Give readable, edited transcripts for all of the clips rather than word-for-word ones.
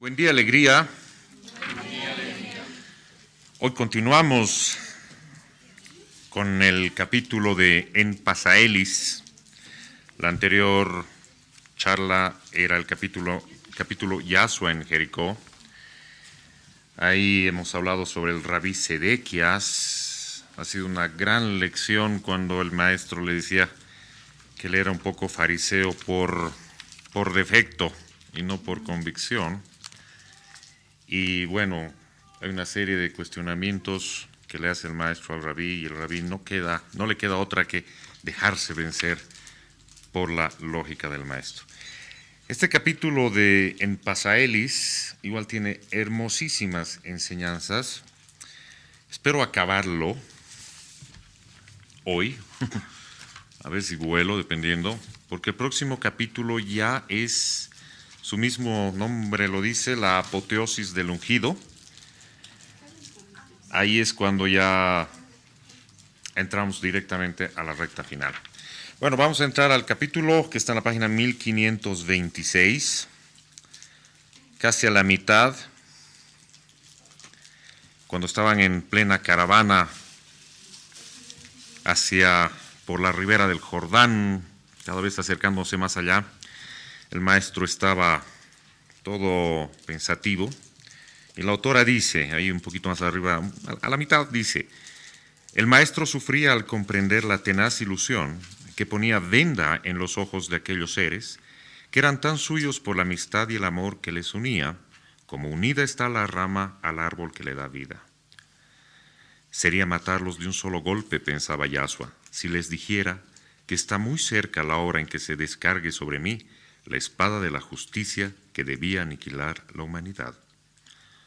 Buen día, alegría. Hoy continuamos con el capítulo de En Pasaelis. La anterior charla era el capítulo Yasua en Jericó. Ahí hemos hablado sobre el rabí Sedequias. Ha sido una gran lección cuando el maestro le decía que él era un poco fariseo por defecto y no por convicción. Y bueno, hay una serie de cuestionamientos que le hace el maestro al rabí, y el rabí no le queda otra que dejarse vencer por la lógica del maestro. Este capítulo de En Pasaelis igual tiene hermosísimas enseñanzas. Espero acabarlo hoy, a ver si vuelo, dependiendo, porque el próximo capítulo ya es, su mismo nombre lo dice, la apoteosis del ungido. Ahí es cuando ya entramos directamente a la recta final. Bueno, vamos a entrar al capítulo que está en la página 1526, casi a la mitad, cuando estaban en plena caravana por la ribera del Jordán, cada vez acercándose más allá. El maestro estaba todo pensativo, y la autora dice, ahí un poquito más arriba, a la mitad dice: el maestro sufría al comprender la tenaz ilusión que ponía venda en los ojos de aquellos seres, que eran tan suyos por la amistad y el amor que les unía, como unida está la rama al árbol que le da vida. Sería matarlos de un solo golpe, pensaba Yasua, si les dijera que está muy cerca la hora en que se descargue sobre mí la espada de la justicia que debía aniquilar la humanidad.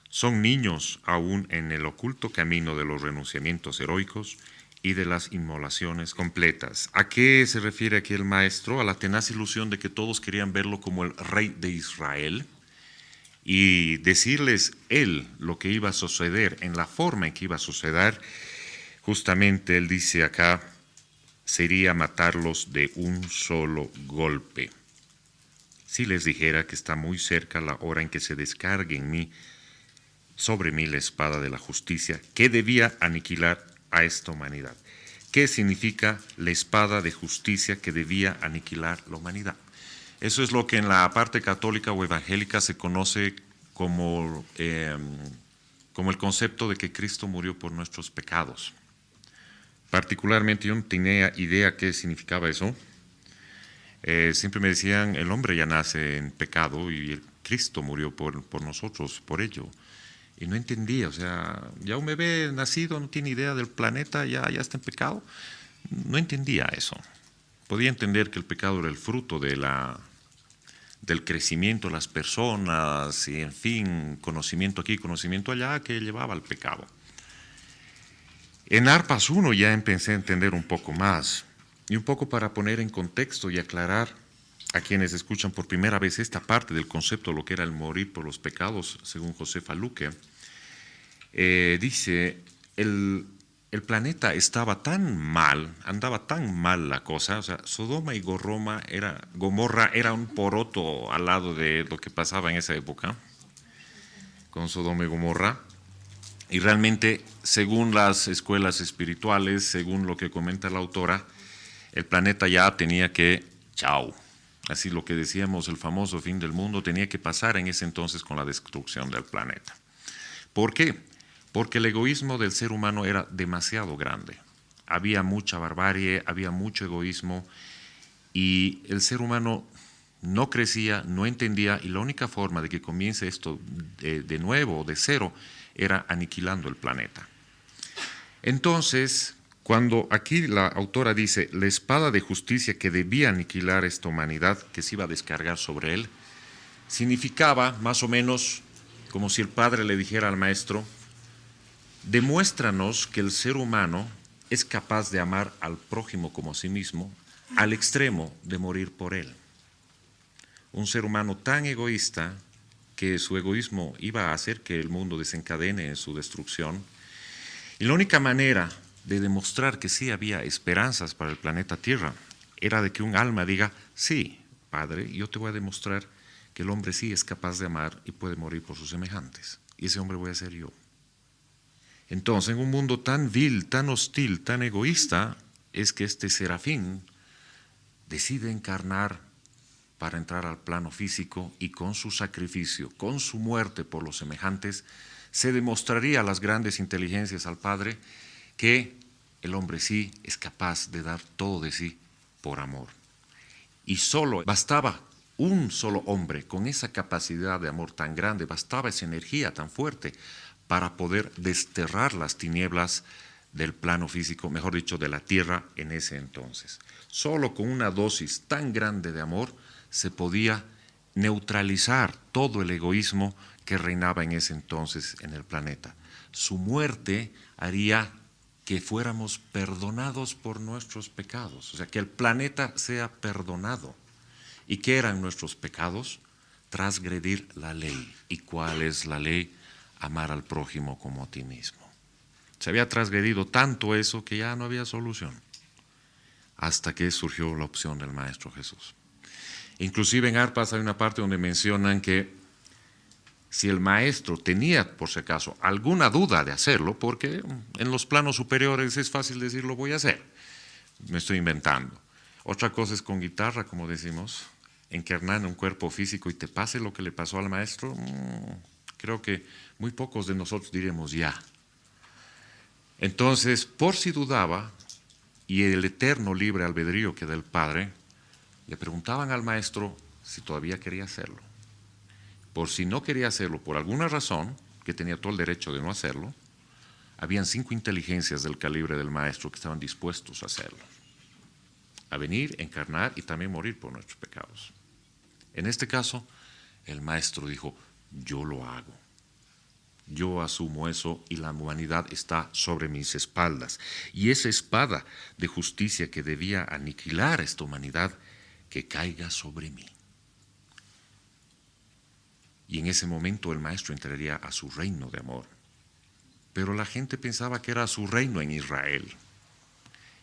Son niños aún en el oculto camino de los renunciamientos heroicos y de las inmolaciones completas. ¿A qué se refiere aquí el maestro? A la tenaz ilusión de que todos querían verlo como el rey de Israel y decirles él lo que iba a suceder, en la forma en que iba a suceder. Justamente él dice acá, sería matarlos de un solo golpe. Si les dijera que está muy cerca la hora en que se descargue sobre mí la espada de la justicia, que debía aniquilar a esta humanidad. ¿Qué significa la espada de justicia que debía aniquilar la humanidad? Eso es lo que en la parte católica o evangélica se conoce como el concepto de que Cristo murió por nuestros pecados. Particularmente yo no tenía idea qué significaba eso. Siempre me decían, el hombre ya nace en pecado y el Cristo murió por nosotros, por ello. Y no entendía, o sea, ya un bebé nacido no tiene idea del planeta, ya está en pecado. No entendía eso. Podía entender que el pecado era el fruto del crecimiento de las personas y, en fin, conocimiento aquí, conocimiento allá, que llevaba al pecado. En Arpas 1 ya empecé a entender un poco más, y un poco para poner en contexto y aclarar a quienes escuchan por primera vez esta parte del concepto de lo que era el morir por los pecados, según Josefa Luque. Dice, el planeta estaba tan mal, andaba tan mal la cosa, o sea, Sodoma y Gomorra era un poroto al lado de lo que pasaba en esa época, con Sodoma y Gomorra. Y realmente, según las escuelas espirituales, según lo que comenta la autora, el planeta ya tenía que, chao. Así lo que decíamos, el famoso fin del mundo tenía que pasar en ese entonces con la destrucción del planeta. ¿Por qué? Porque el egoísmo del ser humano era demasiado grande. Había mucha barbarie, había mucho egoísmo, y el ser humano no crecía, no entendía, y la única forma de que comience esto de nuevo, de cero, era aniquilando el planeta. Entonces, cuando aquí la autora dice la espada de justicia que debía aniquilar esta humanidad, que se iba a descargar sobre él, significaba más o menos como si el padre le dijera al maestro: demuéstranos que el ser humano es capaz de amar al prójimo como a sí mismo, al extremo de morir por él. Un ser humano tan egoísta que su egoísmo iba a hacer que el mundo desencadene en su destrucción. Y la única manera de demostrar que sí había esperanzas para el planeta Tierra era de que un alma diga: sí, Padre, yo te voy a demostrar que el hombre sí es capaz de amar y puede morir por sus semejantes. Y ese hombre voy a ser yo. Entonces, en un mundo tan vil, tan hostil, tan egoísta, es que este serafín decide encarnar para entrar al plano físico y con su sacrificio, con su muerte por los semejantes, se demostraría a las grandes inteligencias al Padre que el hombre sí es capaz de dar todo de sí por amor. Y solo bastaba un solo hombre con esa capacidad de amor tan grande, bastaba esa energía tan fuerte para poder desterrar las tinieblas del plano físico, mejor dicho, de la tierra en ese entonces. Solo con una dosis tan grande de amor se podía neutralizar todo el egoísmo que reinaba en ese entonces en el planeta. Su muerte haría que fuéramos perdonados por nuestros pecados, o sea, que el planeta sea perdonado. ¿Y qué eran nuestros pecados? Transgredir la ley. ¿Y cuál es la ley? Amar al prójimo como a ti mismo. Se había transgredido tanto eso que ya no había solución, hasta que surgió la opción del Maestro Jesús. Inclusive en Arpas hay una parte donde mencionan que si el maestro tenía, por si acaso, alguna duda de hacerlo, porque en los planos superiores es fácil decir lo voy a hacer, me estoy inventando. Otra cosa es con guitarra, como decimos, encarnar en un cuerpo físico y te pase lo que le pasó al maestro, creo que muy pocos de nosotros diremos ya. Entonces, por si dudaba, y el eterno libre albedrío que da el Padre, le preguntaban al maestro si todavía quería hacerlo. Por si no quería hacerlo por alguna razón, que tenía todo el derecho de no hacerlo, habían 5 inteligencias del calibre del maestro que estaban dispuestos a hacerlo, a venir, encarnar y también morir por nuestros pecados. En este caso, el maestro dijo, yo lo hago. Yo asumo eso y la humanidad está sobre mis espaldas. Y esa espada de justicia que debía aniquilar a esta humanidad, que caiga sobre mí. Y en ese momento el maestro entraría a su reino de amor. Pero la gente pensaba que era su reino en Israel.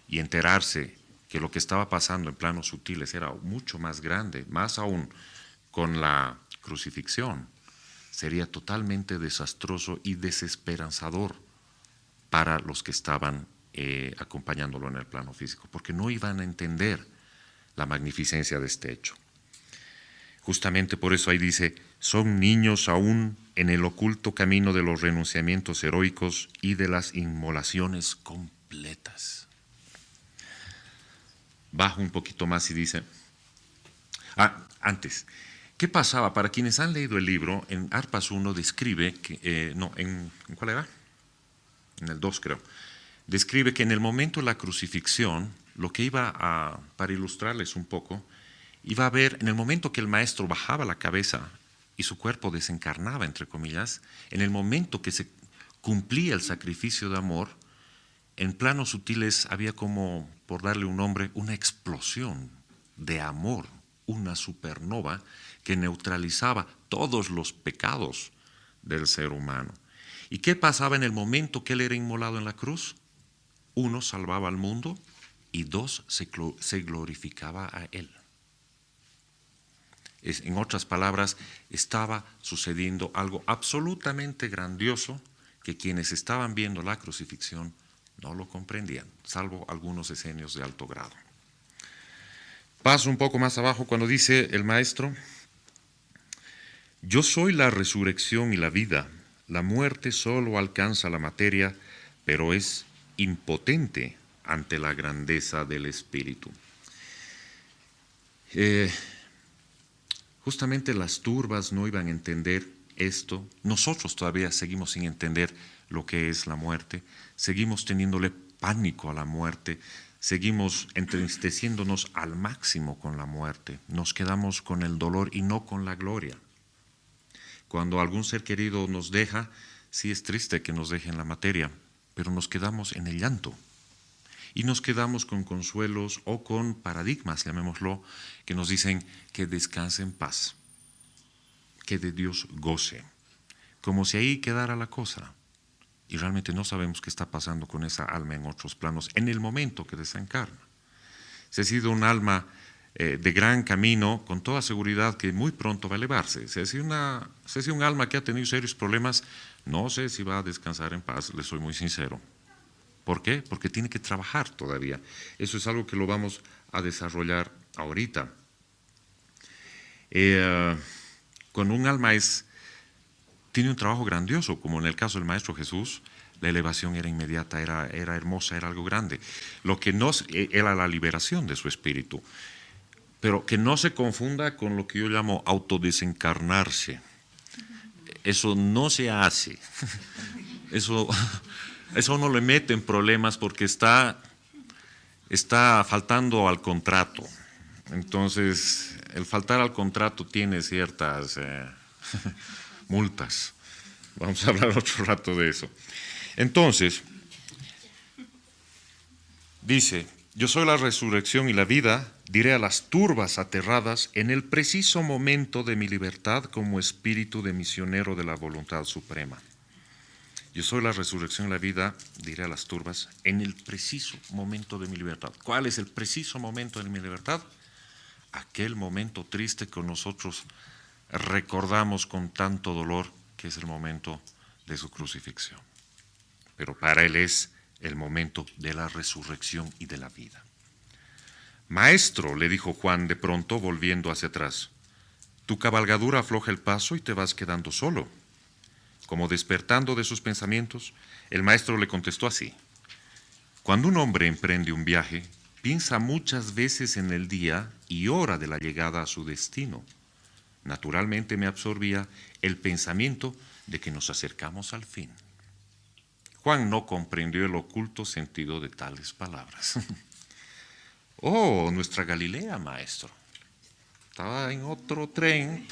Y enterarse que lo que estaba pasando en planos sutiles era mucho más grande, más aún con la crucifixión, sería totalmente desastroso y desesperanzador para los que estaban acompañándolo en el plano físico, porque no iban a entender la magnificencia de este hecho. Justamente por eso ahí dice, son niños aún en el oculto camino de los renunciamientos heroicos y de las inmolaciones completas. Bajo un poquito más y dice, antes, ¿qué pasaba? Para quienes han leído el libro, en Arpas 1 describe, que, ¿en cuál era? En el 2 creo, describe que en el momento de la crucifixión, lo que para ilustrarles un poco, iba a ver, en el momento que el maestro bajaba la cabeza y su cuerpo desencarnaba, entre comillas, en el momento que se cumplía el sacrificio de amor, en planos sutiles había como, por darle un nombre, una explosión de amor, una supernova que neutralizaba todos los pecados del ser humano. ¿Y qué pasaba en el momento que él era inmolado en la cruz? 1, salvaba al mundo y 2, se glorificaba a él. En otras palabras, estaba sucediendo algo absolutamente grandioso que quienes estaban viendo la crucifixión no lo comprendían, salvo algunos esenios de alto grado. Paso un poco más abajo cuando dice el maestro, yo soy la resurrección y la vida, la muerte solo alcanza la materia, pero es impotente ante la grandeza del espíritu. Justamente las turbas no iban a entender esto. Nosotros todavía seguimos sin entender lo que es la muerte. Seguimos teniéndole pánico a la muerte. Seguimos entristeciéndonos al máximo con la muerte. Nos quedamos con el dolor y no con la gloria. Cuando algún ser querido nos deja, sí es triste que nos deje en la materia, pero nos quedamos en el llanto. Y nos quedamos con consuelos o con paradigmas, llamémoslo, que nos dicen que descanse en paz, que de Dios goce, como si ahí quedara la cosa. Y realmente no sabemos qué está pasando con esa alma en otros planos en el momento que desencarna. Si ha sido un alma de gran camino, con toda seguridad que muy pronto va a elevarse. Si es un alma que ha tenido serios problemas, no sé si va a descansar en paz, le soy muy sincero. ¿Por qué? Porque tiene que trabajar todavía. Eso es algo que lo vamos a desarrollar ahorita. Cuando un alma tiene un trabajo grandioso, como en el caso del Maestro Jesús, la elevación era inmediata, era hermosa, era algo grande. Lo que no era la liberación de su espíritu. Pero que no se confunda con lo que yo llamo autodesencarnarse. Eso no se hace. Eso no le mete en problemas porque está faltando al contrato. Entonces, el faltar al contrato tiene ciertas multas. Vamos a hablar otro rato de eso. Entonces, dice, yo soy la resurrección y la vida, diré a las turbas aterradas, en el preciso momento de mi libertad como espíritu de misionero de la voluntad suprema. Yo soy la resurrección y la vida, diré a las turbas, en el preciso momento de mi libertad. ¿Cuál es el preciso momento de mi libertad? Aquel momento triste que nosotros recordamos con tanto dolor, que es el momento de su crucifixión. Pero para él es el momento de la resurrección y de la vida. Maestro, le dijo Juan de pronto, volviendo hacia atrás, tu cabalgadura afloja el paso y te vas quedando solo. Como despertando de sus pensamientos, el maestro le contestó así: cuando un hombre emprende un viaje, piensa muchas veces en el día y hora de la llegada a su destino. Naturalmente me absorbía el pensamiento de que nos acercamos al fin. Juan no comprendió el oculto sentido de tales palabras. Oh, nuestra Galilea, maestro. Estaba en otro tren.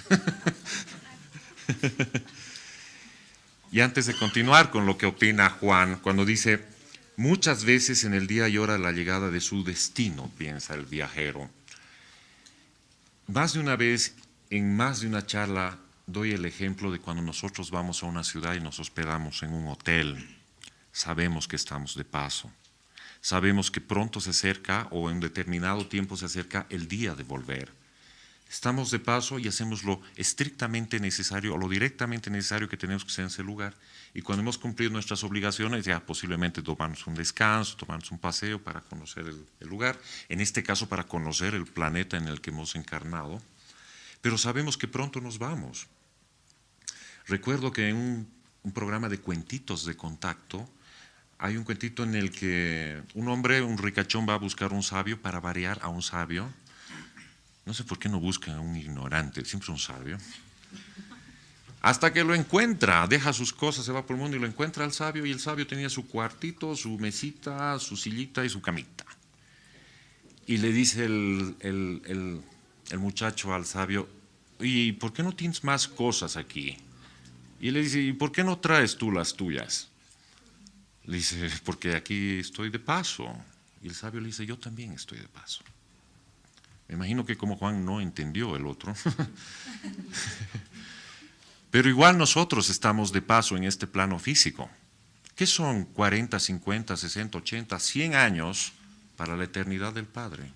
Y antes de continuar con lo que opina Juan, cuando dice, muchas veces en el día y hora de la llegada de su destino, piensa el viajero. Más de una vez, en más de una charla, doy el ejemplo de cuando nosotros vamos a una ciudad y nos hospedamos en un hotel. Sabemos que estamos de paso. Sabemos que pronto se acerca o en determinado tiempo se acerca el día de volver. Estamos de paso y hacemos lo estrictamente necesario o lo directamente necesario que tenemos que hacer en ese lugar. Y cuando hemos cumplido nuestras obligaciones, ya posiblemente tomamos un descanso, tomamos un paseo para conocer el lugar. En este caso, para conocer el planeta en el que hemos encarnado. Pero sabemos que pronto nos vamos. Recuerdo que en un programa de cuentitos de contacto, hay un cuentito en el que un hombre, un ricachón, va a buscar un sabio para variar a un sabio. No sé por qué no buscan a un ignorante, siempre un sabio. Hasta que lo encuentra, deja sus cosas, se va por el mundo y lo encuentra al sabio, y el sabio tenía su cuartito, su mesita, su sillita y su camita. Y le dice el muchacho al sabio, ¿y por qué no tienes más cosas aquí? Y le dice, ¿y por qué no traes tú las tuyas? Le dice, porque aquí estoy de paso. Y el sabio le dice, yo también estoy de paso. Me imagino que como Juan no entendió el otro. Pero igual nosotros estamos de paso en este plano físico. ¿Qué son 40, 50, 60, 80, 100 años para la eternidad del Padre?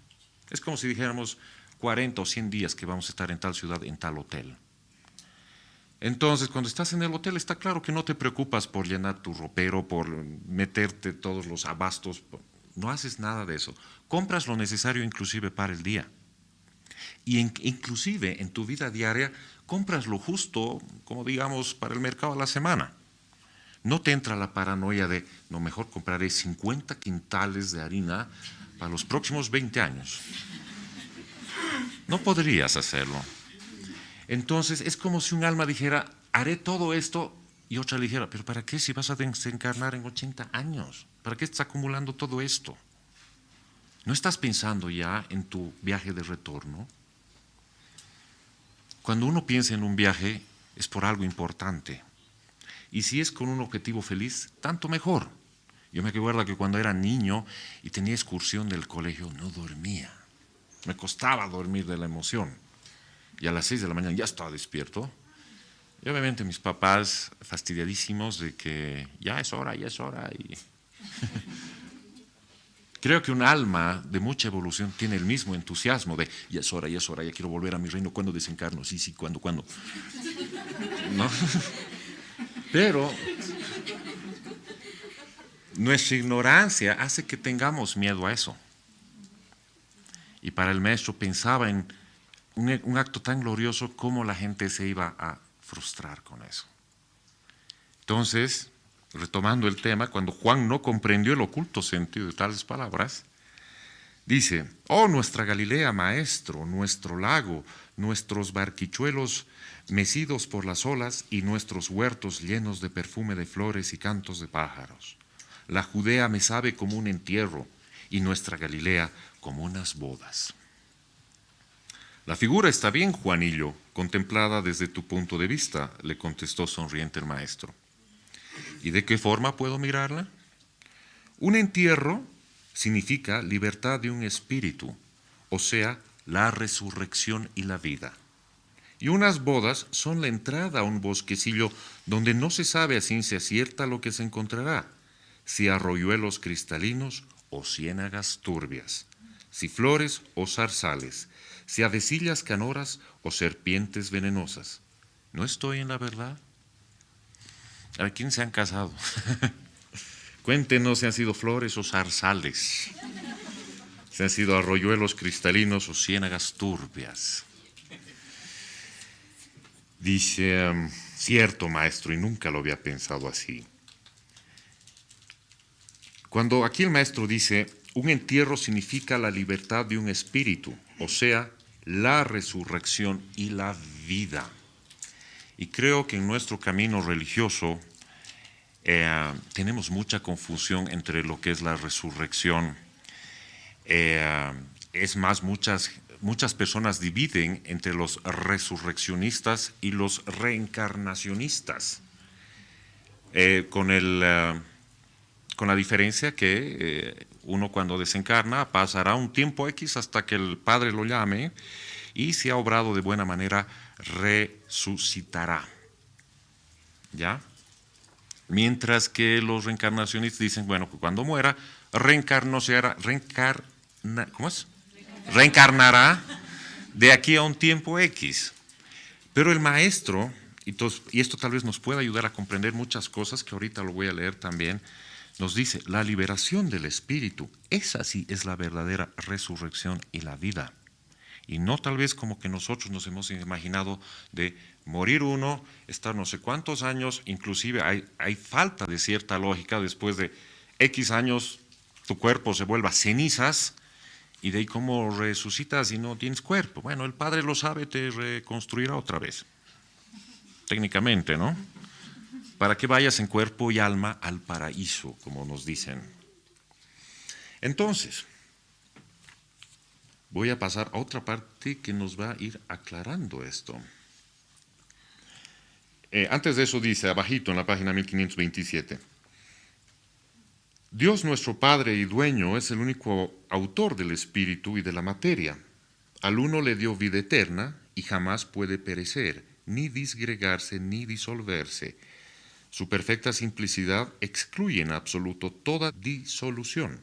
Es como si dijéramos 40 o 100 días que vamos a estar en tal ciudad, en tal hotel. Entonces, cuando estás en el hotel, está claro que no te preocupas por llenar tu ropero, por meterte todos los abastos. No haces nada de eso. Compras lo necesario inclusive para el día. Y inclusive en tu vida diaria, compras lo justo, como digamos, para el mercado a la semana. No te entra la paranoia de, no, mejor compraré 50 quintales de harina para los próximos 20 años. No podrías hacerlo. Entonces es como si un alma dijera, haré todo esto, y otra le dijera, pero ¿para qué si vas a desencarnar en 80 años? ¿Para qué estás acumulando todo esto? ¿No estás pensando ya en tu viaje de retorno? Cuando uno piensa en un viaje es por algo importante. Y si es con un objetivo feliz, tanto mejor. Yo me acuerdo que cuando era niño y tenía excursión del colegio, no dormía. Me costaba dormir de la emoción. Y a las 6 de la mañana ya estaba despierto. Y obviamente mis papás fastidiadísimos de que ya es hora. Y Creo que un alma de mucha evolución tiene el mismo entusiasmo de ya es hora, ya quiero volver a mi reino. ¿Cuándo desencarno? Sí, ¿cuándo? ¿No? Pero nuestra ignorancia hace que tengamos miedo a eso. Y para el maestro pensaba en un acto tan glorioso como la gente se iba a frustrar con eso. Entonces, retomando el tema, cuando Juan no comprendió el oculto sentido de tales palabras, dice: oh, nuestra Galilea, maestro, nuestro lago, nuestros barquichuelos mecidos por las olas y nuestros huertos llenos de perfume de flores y cantos de pájaros. La Judea me sabe como un entierro y nuestra Galilea como unas bodas. La figura está bien, Juanillo, contemplada desde tu punto de vista, le contestó sonriente el maestro. ¿Y de qué forma puedo mirarla? Un entierro significa libertad de un espíritu, o sea, la resurrección y la vida. Y unas bodas son la entrada a un bosquecillo donde no se sabe a ciencia cierta lo que se encontrará, si arroyuelos cristalinos o ciénagas turbias, si flores o zarzales, si avecillas canoras o serpientes venenosas. ¿No estoy en la verdad? A ver, ¿quién se han casado? Cuéntenos si han sido flores o zarzales, si han sido arroyuelos cristalinos o ciénagas turbias. Dice, cierto, maestro, y nunca lo había pensado así. Cuando aquí el maestro dice, un entierro significa la libertad de un espíritu, o sea, la resurrección y la vida. Y creo que en nuestro camino religioso tenemos mucha confusión entre lo que es la resurrección. Es más, muchas personas dividen entre los resurreccionistas y los reencarnacionistas, con la diferencia que uno cuando desencarna pasará un tiempo X hasta que el Padre lo llame y si ha obrado de buena manera resucitará. ¿Ya? Mientras que los reencarnacionistas dicen, bueno, que cuando muera reencarnará de aquí a un tiempo X. Pero el maestro, y esto tal vez nos pueda ayudar a comprender muchas cosas que ahorita lo voy a leer también, nos dice, la liberación del espíritu, esa sí es la verdadera resurrección y la vida. Y no tal vez como que nosotros nos hemos imaginado de morir uno, estar no sé cuántos años, inclusive hay falta de cierta lógica, después de X años tu cuerpo se vuelva cenizas, y de ahí cómo resucitas y no tienes cuerpo. Bueno, el Padre lo sabe, te reconstruirá otra vez, técnicamente, ¿no? Para que vayas en cuerpo y alma al paraíso, como nos dicen. Entonces, voy a pasar a otra parte que nos va a ir aclarando esto. Antes de eso dice, abajito en la página 1527, Dios nuestro Padre y Dueño es el único autor del espíritu y de la materia. Al uno le dio vida eterna y jamás puede perecer, ni disgregarse, ni disolverse. Su perfecta simplicidad excluye en absoluto toda disolución.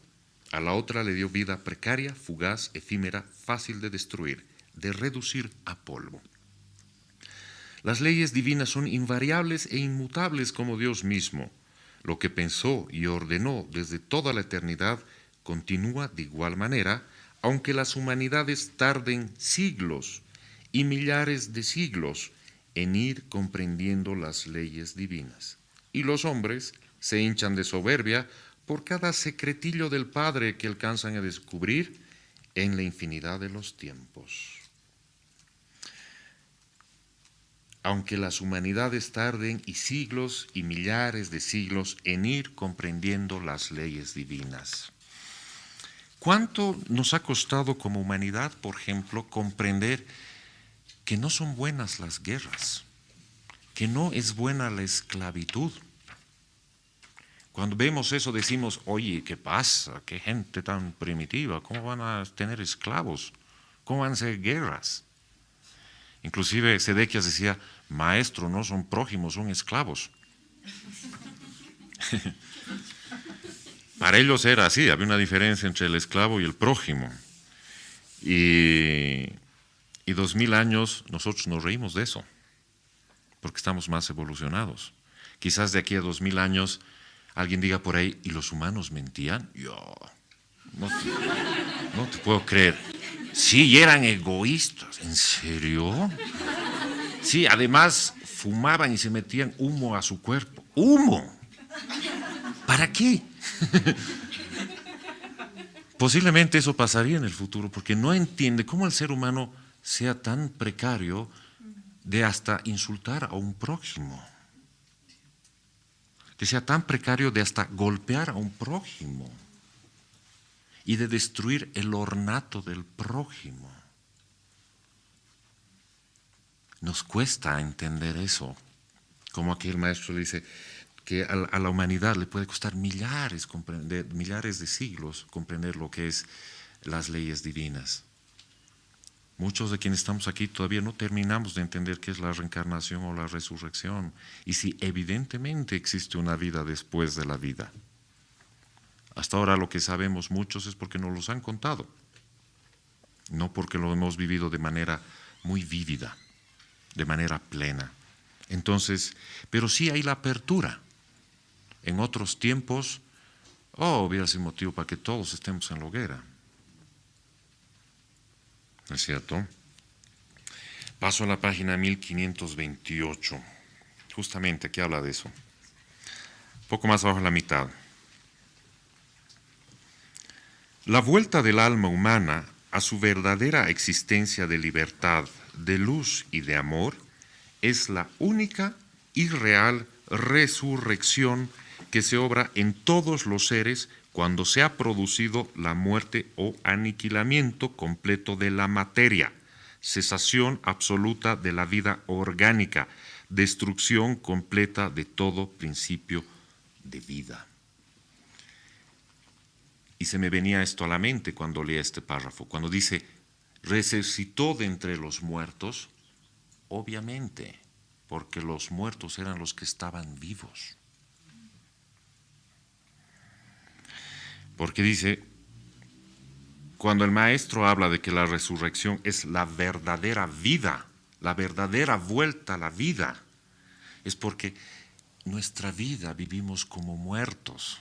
A la otra le dio vida precaria, fugaz, efímera, fácil de destruir, de reducir a polvo. Las leyes divinas son invariables e inmutables como Dios mismo. Lo que pensó y ordenó desde toda la eternidad continúa de igual manera, aunque las humanidades tarden siglos y millares de siglos en ir comprendiendo las leyes divinas. Y los hombres se hinchan de soberbia por cada secretillo del Padre que alcanzan a descubrir en la infinidad de los tiempos. Aunque las humanidades tarden y siglos y millares de siglos en ir comprendiendo las leyes divinas. ¿Cuánto nos ha costado como humanidad, por ejemplo, comprender que no son buenas las guerras, que no es buena la esclavitud? Cuando vemos eso decimos, oye, ¿qué pasa? ¿Qué gente tan primitiva? ¿Cómo van a tener esclavos? ¿Cómo van a hacer guerras? Inclusive Sedequias decía, maestro, no son prójimos, son esclavos. para ellos era así, había una diferencia entre el esclavo y el prójimo. Y 2000 años nosotros nos reímos de eso, porque estamos más evolucionados. Quizás de aquí a 2000 años alguien diga por ahí, ¿y los humanos mentían? Yo no te puedo creer. Sí, y eran egoístas. ¿En serio? Sí, además fumaban y se metían humo a su cuerpo. ¡Humo! ¿Para qué? Posiblemente eso pasaría en el futuro, porque no entiende cómo el ser humano sea tan precario de hasta insultar a un prójimo. Que sea tan precario de hasta golpear a un prójimo y de destruir el ornato del prójimo. Nos cuesta entender eso, como aquí el maestro dice que a la humanidad le puede costar millares de siglos comprender lo que es las leyes divinas. Muchos de quienes estamos aquí todavía no terminamos de entender qué es la reencarnación o la resurrección y si evidentemente existe una vida después de la vida. Hasta ahora lo que sabemos muchos es porque nos los han contado, no porque lo hemos vivido de manera muy vívida, de manera plena. Entonces, pero sí hay la apertura. En otros tiempos, hubiera sido motivo para que todos estemos en la hoguera. ¿No es cierto? Paso a la página 1528. Justamente aquí habla de eso. Poco más abajo de la mitad. La vuelta del alma humana a su verdadera existencia de libertad, de luz y de amor es la única y real resurrección que se obra en todos los seres cuando se ha producido la muerte o aniquilamiento completo de la materia, cesación absoluta de la vida orgánica, destrucción completa de todo principio de vida. Y se me venía esto a la mente cuando leía este párrafo, cuando dice, resucitó de entre los muertos, obviamente, porque los muertos eran los que estaban vivos. Porque dice, cuando el maestro habla de que la resurrección es la verdadera vida, la verdadera vuelta a la vida, es porque nuestra vida vivimos como muertos,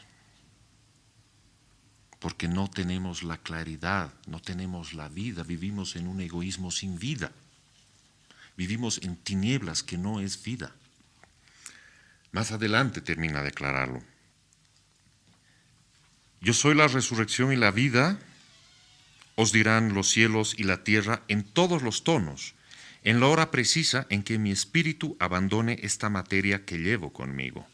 porque no tenemos la claridad, no tenemos la vida, vivimos en un egoísmo sin vida, vivimos en tinieblas que no es vida. Más adelante termina de aclararlo. Yo soy la resurrección y la vida, os dirán los cielos y la tierra en todos los tonos, en la hora precisa en que mi espíritu abandone esta materia que llevo conmigo.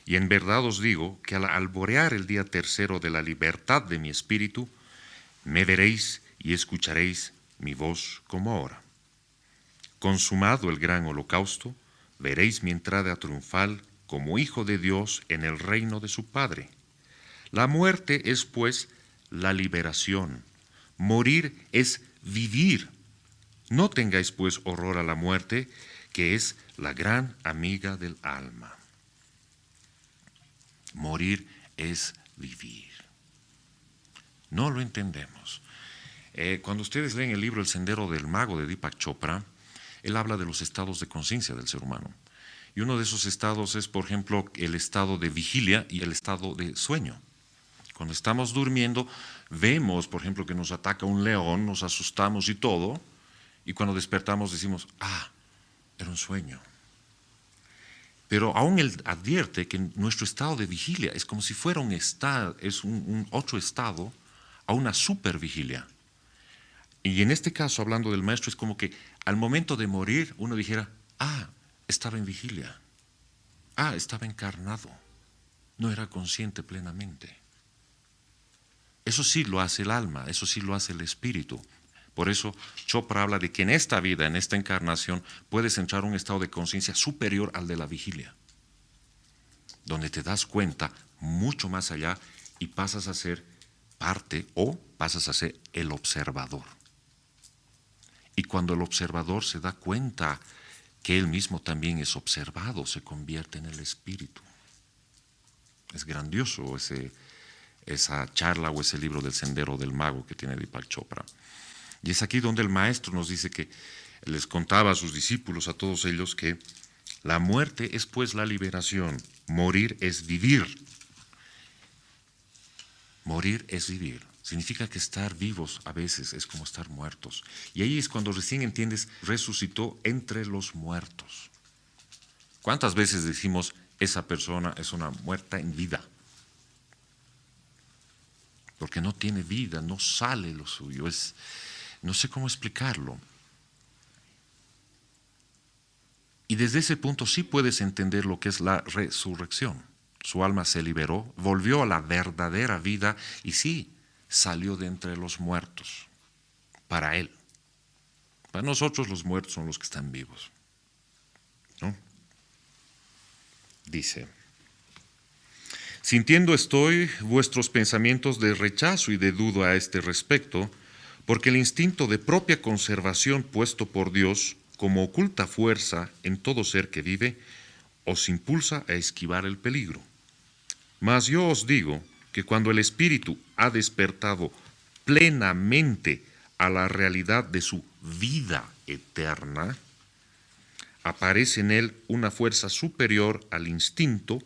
Y en verdad os digo que al alborear el día tercero de la libertad de mi espíritu, me veréis y escucharéis mi voz como ahora. Consumado el gran holocausto, veréis mi entrada triunfal como hijo de Dios en el reino de su Padre. La muerte es, pues, la liberación. Morir es vivir. No tengáis, pues, horror a la muerte, que es la gran amiga del alma. Morir es vivir. No lo entendemos. Cuando ustedes leen el libro El Sendero del Mago de Deepak Chopra, él habla de los estados de conciencia del ser humano. Y uno de esos estados es, por ejemplo, el estado de vigilia y el estado de sueño. Cuando estamos durmiendo, vemos, por ejemplo, que nos ataca un león, nos asustamos y todo, y cuando despertamos decimos, era un sueño. Pero aún él advierte que nuestro estado de vigilia es como si fuera un estado, es un otro estado a una supervigilia. Y en este caso, hablando del maestro, es como que al momento de morir uno dijera, estaba en vigilia, estaba encarnado, no era consciente plenamente. Eso sí lo hace el alma, eso sí lo hace el espíritu. Por eso Chopra habla de que en esta vida, en esta encarnación, puedes entrar a un estado de conciencia superior al de la vigilia, donde te das cuenta mucho más allá y pasas a ser parte o pasas a ser el observador. Y cuando el observador se da cuenta que él mismo también es observado, se convierte en el espíritu. Es grandioso esa charla o ese libro del Sendero del Mago que tiene Deepak Chopra. Y es aquí donde el maestro nos dice que les contaba a sus discípulos, a todos ellos, que la muerte es pues la liberación, morir es vivir. Morir es vivir. Significa que estar vivos a veces es como estar muertos. Y ahí es cuando recién entiendes, resucitó entre los muertos. ¿Cuántas veces decimos, esa persona es una muerta en vida? Porque no tiene vida, no sale lo suyo. No sé cómo explicarlo. Y desde ese punto sí puedes entender lo que es la resurrección. Su alma se liberó, volvió a la verdadera vida y sí, salió de entre los muertos. Para él. Para nosotros los muertos son los que están vivos. ¿No? Dice: sintiendo estoy vuestros pensamientos de rechazo y de duda a este respecto, porque el instinto de propia conservación puesto por Dios como oculta fuerza en todo ser que vive, os impulsa a esquivar el peligro. Mas yo os digo que cuando el espíritu ha despertado plenamente a la realidad de su vida eterna, aparece en él una fuerza superior al instinto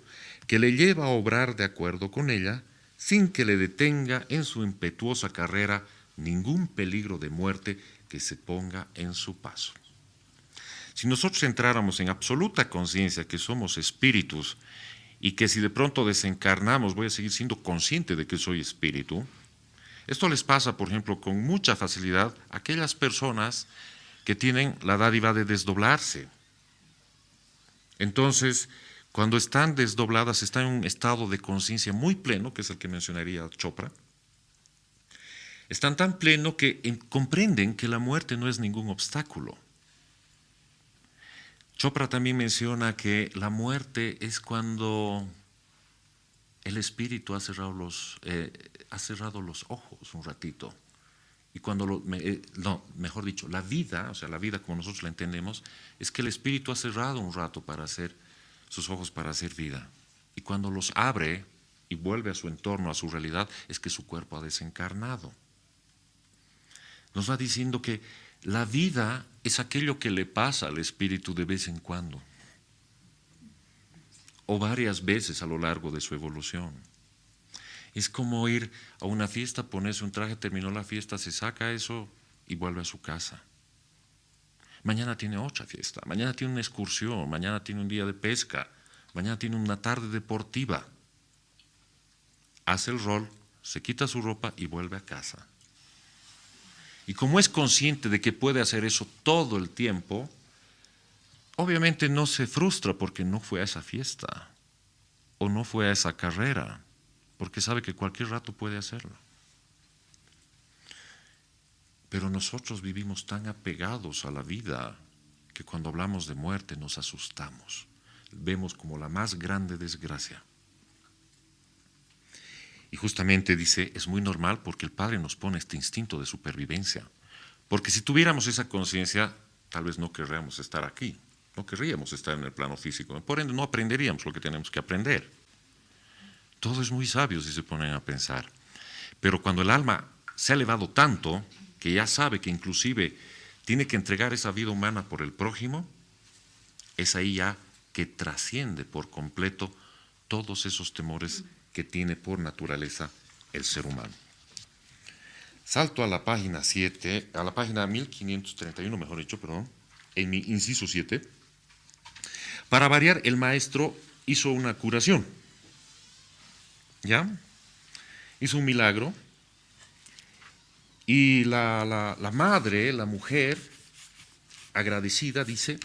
que le lleva a obrar de acuerdo con ella, sin que le detenga en su impetuosa carrera ningún peligro de muerte que se ponga en su paso. Si nosotros entráramos en absoluta conciencia que somos espíritus y que si de pronto desencarnamos voy a seguir siendo consciente de que soy espíritu, esto les pasa, por ejemplo, con mucha facilidad a aquellas personas que tienen la dádiva de desdoblarse. Entonces, cuando están desdobladas, están en un estado de conciencia muy pleno, que es el que mencionaría Chopra. Están tan pleno que comprenden que la muerte no es ningún obstáculo. Chopra también menciona que la muerte es cuando el espíritu ha cerrado los ojos un ratito. Y cuando, mejor dicho, la vida, o sea, la vida como nosotros la entendemos, es que el espíritu ha cerrado un rato para hacer sus ojos para hacer vida. Y cuando los abre y vuelve a su entorno, a su realidad, es que su cuerpo ha desencarnado. Nos va diciendo que la vida es aquello que le pasa al espíritu de vez en cuando, o varias veces a lo largo de su evolución. Es como ir a una fiesta, ponerse un traje, terminó la fiesta, se saca eso y vuelve a su casa. Mañana tiene otra fiesta, mañana tiene una excursión, mañana tiene un día de pesca, mañana tiene una tarde deportiva. Hace el rol, se quita su ropa y vuelve a casa. Y como es consciente de que puede hacer eso todo el tiempo, obviamente no se frustra porque no fue a esa fiesta o no fue a esa carrera, porque sabe que cualquier rato puede hacerlo. Pero nosotros vivimos tan apegados a la vida que cuando hablamos de muerte nos asustamos. Vemos como la más grande desgracia. Y justamente dice, es muy normal porque el Padre nos pone este instinto de supervivencia. Porque si tuviéramos esa conciencia, tal vez no querríamos estar aquí, no querríamos estar en el plano físico. Por ende, no aprenderíamos lo que tenemos que aprender. Todo es muy sabio si se ponen a pensar. Pero cuando el alma se ha elevado tanto, que ya sabe que inclusive tiene que entregar esa vida humana por el prójimo, es ahí ya que trasciende por completo todos esos temores que tiene por naturaleza el ser humano. Salto a la página 7, a la página 1531, mejor dicho, perdón, en mi inciso 7. Para variar, el maestro hizo una curación. ¿Ya? Hizo un milagro. Y la madre, la mujer, agradecida, dice,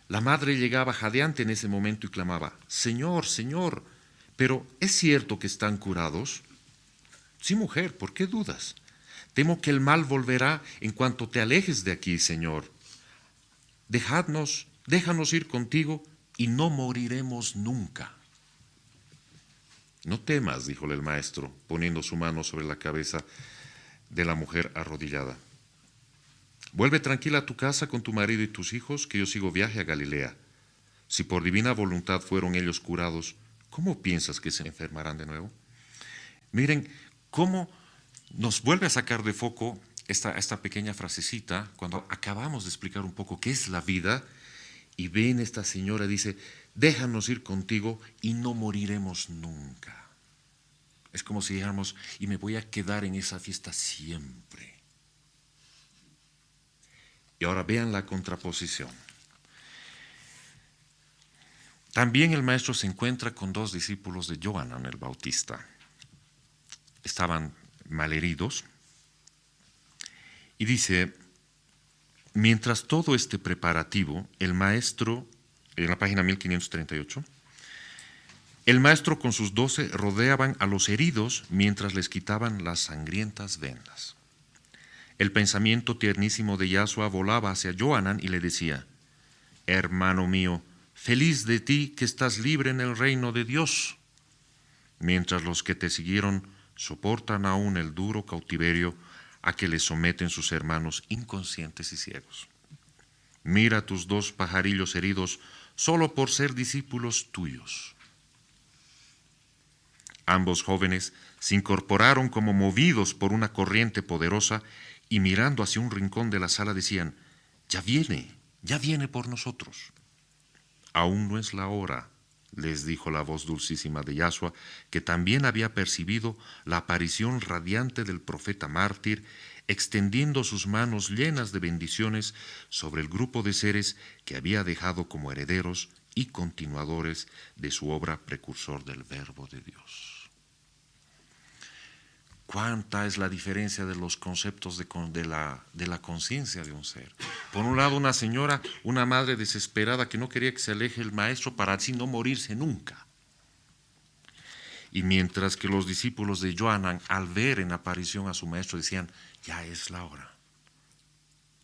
la madre llegaba jadeante en ese momento y clamaba, Señor, Señor, pero ¿es cierto que están curados? Sí, mujer, ¿por qué dudas? Temo que el mal volverá en cuanto te alejes de aquí, Señor. Déjanos ir contigo y no moriremos nunca. No temas, díjole el maestro, poniendo su mano sobre la cabeza de la mujer arrodillada. Vuelve tranquila a tu casa con tu marido y tus hijos, que yo sigo viaje a Galilea. Si por divina voluntad fueron ellos curados, ¿cómo piensas que se enfermarán de nuevo? Miren cómo nos vuelve a sacar de foco esta pequeña frasecita cuando acabamos de explicar un poco qué es la vida y ven esta señora, dice, déjanos ir contigo y no moriremos nunca. Es como si dijéramos, y me voy a quedar en esa fiesta siempre. Y ahora vean la contraposición. También el maestro se encuentra con dos discípulos de Johanan el Bautista. Estaban malheridos. Y dice, mientras todo este preparativo, el maestro, en la página 1538, el maestro con sus 12 rodeaban a los heridos mientras les quitaban las sangrientas vendas. El pensamiento tiernísimo de Yahshua volaba hacia Johanan y le decía, hermano mío, feliz de ti que estás libre en el reino de Dios, mientras los que te siguieron soportan aún el duro cautiverio a que les someten sus hermanos inconscientes y ciegos. Mira tus 2 pajarillos heridos solo por ser discípulos tuyos. Ambos jóvenes se incorporaron como movidos por una corriente poderosa y mirando hacia un rincón de la sala decían, ya viene por nosotros. Aún no es la hora, les dijo la voz dulcísima de Yahshua, que también había percibido la aparición radiante del profeta mártir, extendiendo sus manos llenas de bendiciones sobre el grupo de seres que había dejado como herederos y continuadores de su obra precursor del Verbo de Dios. ¿Cuánta es la diferencia de los conceptos de la conciencia de un ser? Por un lado, una señora, una madre desesperada que no quería que se aleje el maestro para así no morirse nunca. Y mientras que los discípulos de Johanan, al ver en aparición a su maestro, decían, ya es la hora.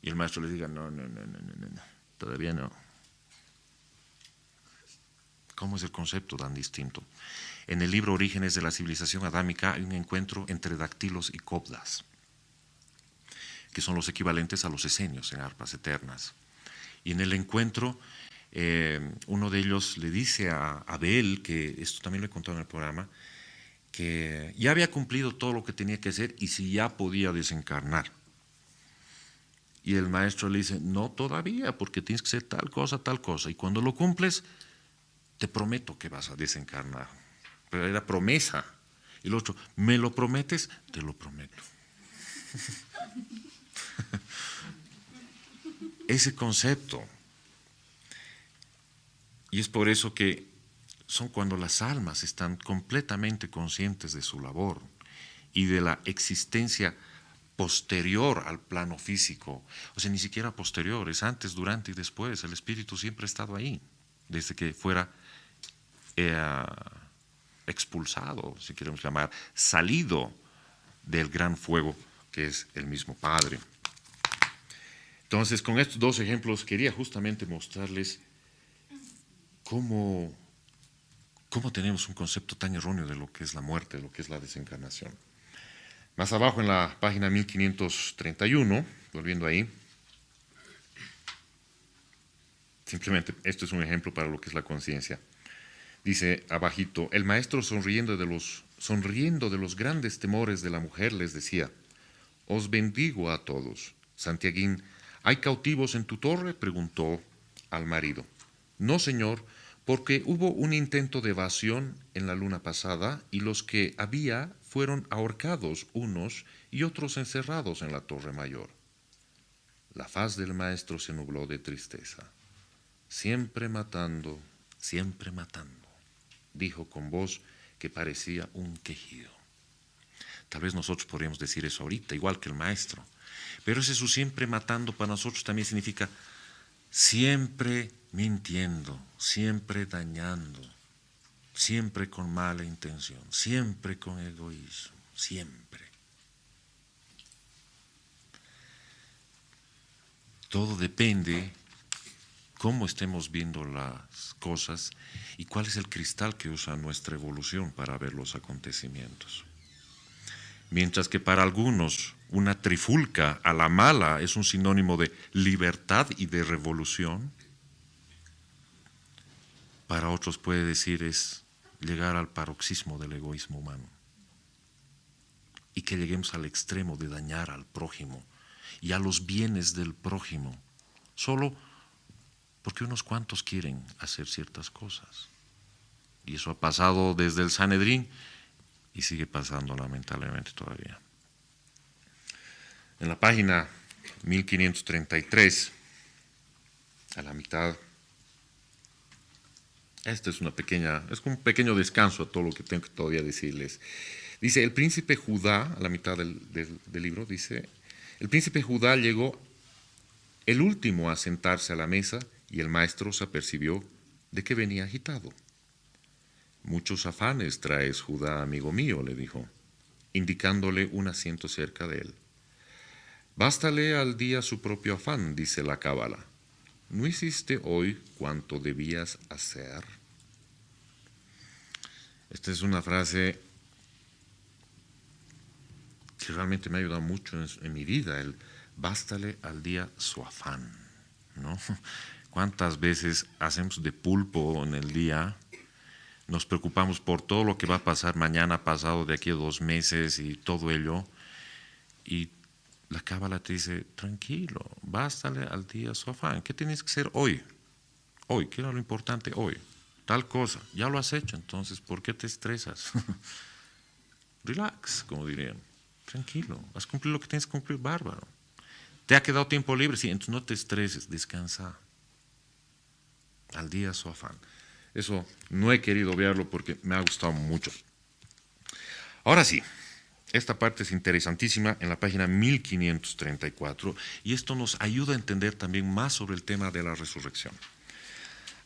Y el maestro les diga, no, todavía no. ¿Cómo es el concepto tan distinto? En el libro Orígenes de la Civilización Adámica hay un encuentro entre dactilos y cobdas, que son los equivalentes a los esenios en arpas eternas. Y en el encuentro, uno de ellos le dice a Abel, que esto también lo he contado en el programa, que ya había cumplido todo lo que tenía que hacer y si ya podía desencarnar. Y el maestro le dice, no todavía, porque tienes que hacer tal cosa, y cuando lo cumples, te prometo que vas a desencarnar. Pero era promesa. Y el otro, ¿me lo prometes? Te lo prometo. Ese concepto. Y es por eso que son cuando las almas están completamente conscientes de su labor y de la existencia posterior al plano físico. O sea, ni siquiera posterior, es antes, durante y después. El espíritu siempre ha estado ahí, desde que fuera expulsado, si queremos llamar, salido del gran fuego que es el mismo Padre. Entonces, con estos 2 ejemplos quería justamente mostrarles cómo tenemos un concepto tan erróneo de lo que es la muerte, de lo que es la desencarnación. Más abajo en la página 1531, volviendo ahí, simplemente esto es un ejemplo para lo que es la conciencia. Dice abajito, el maestro sonriendo de los grandes temores de la mujer les decía, os bendigo a todos. Santiaguín, ¿hay cautivos en tu torre? Preguntó al marido. No, señor, porque hubo un intento de evasión en la luna pasada y los que había fueron ahorcados unos y otros encerrados en la torre mayor. La faz del maestro se nubló de tristeza. Siempre matando, dijo con voz que parecía un quejido. Tal vez nosotros podríamos decir eso ahorita, igual que el maestro. Pero ese su siempre matando para nosotros también significa siempre mintiendo, siempre dañando, siempre con mala intención, siempre con egoísmo, siempre. Todo depende cómo estemos viendo las cosas y cuál es el cristal que usa nuestra evolución para ver los acontecimientos. Mientras que para algunos una trifulca a la mala es un sinónimo de libertad y de revolución, para otros puede decir es llegar al paroxismo del egoísmo humano. y que lleguemos al extremo de dañar al prójimo y a los bienes del prójimo, solo porque unos cuantos quieren hacer ciertas cosas. Y eso ha pasado desde el Sanedrín y sigue pasando lamentablemente todavía. En la página 1533, a la mitad, esta es un pequeño descanso a todo lo que tengo que todavía decirles. Dice, el príncipe Judá, a la mitad del libro, dice, el príncipe Judá llegó el último a sentarse a la mesa y el maestro se apercibió de que venía agitado. Muchos afanes traes, Judá, amigo mío, le dijo, indicándole un asiento cerca de él. Bástale al día su propio afán, dice la cábala. ¿No hiciste hoy cuanto debías hacer? Esta es una frase que realmente me ha ayudado mucho en mi vida, el bástale al día su afán, ¿no? ¿Cuántas veces hacemos de pulpo en el día? Nos preocupamos por todo lo que va a pasar mañana, pasado, de aquí a 2 meses y todo ello. Y la cábala te dice, tranquilo, bástale al día su afán. ¿Qué tienes que hacer hoy? Hoy, ¿qué era lo importante hoy? Tal cosa, ya lo has hecho, entonces, ¿por qué te estresas? Relax, como dirían. Tranquilo, has cumplido lo que tienes que cumplir, bárbaro. ¿Te ha quedado tiempo libre? Sí, entonces no te estreses, descansa. Al día su afán. Eso no he querido obviarlo porque me ha gustado mucho. Ahora sí, esta parte es interesantísima en la página 1534 y esto nos ayuda a entender también más sobre el tema de la resurrección.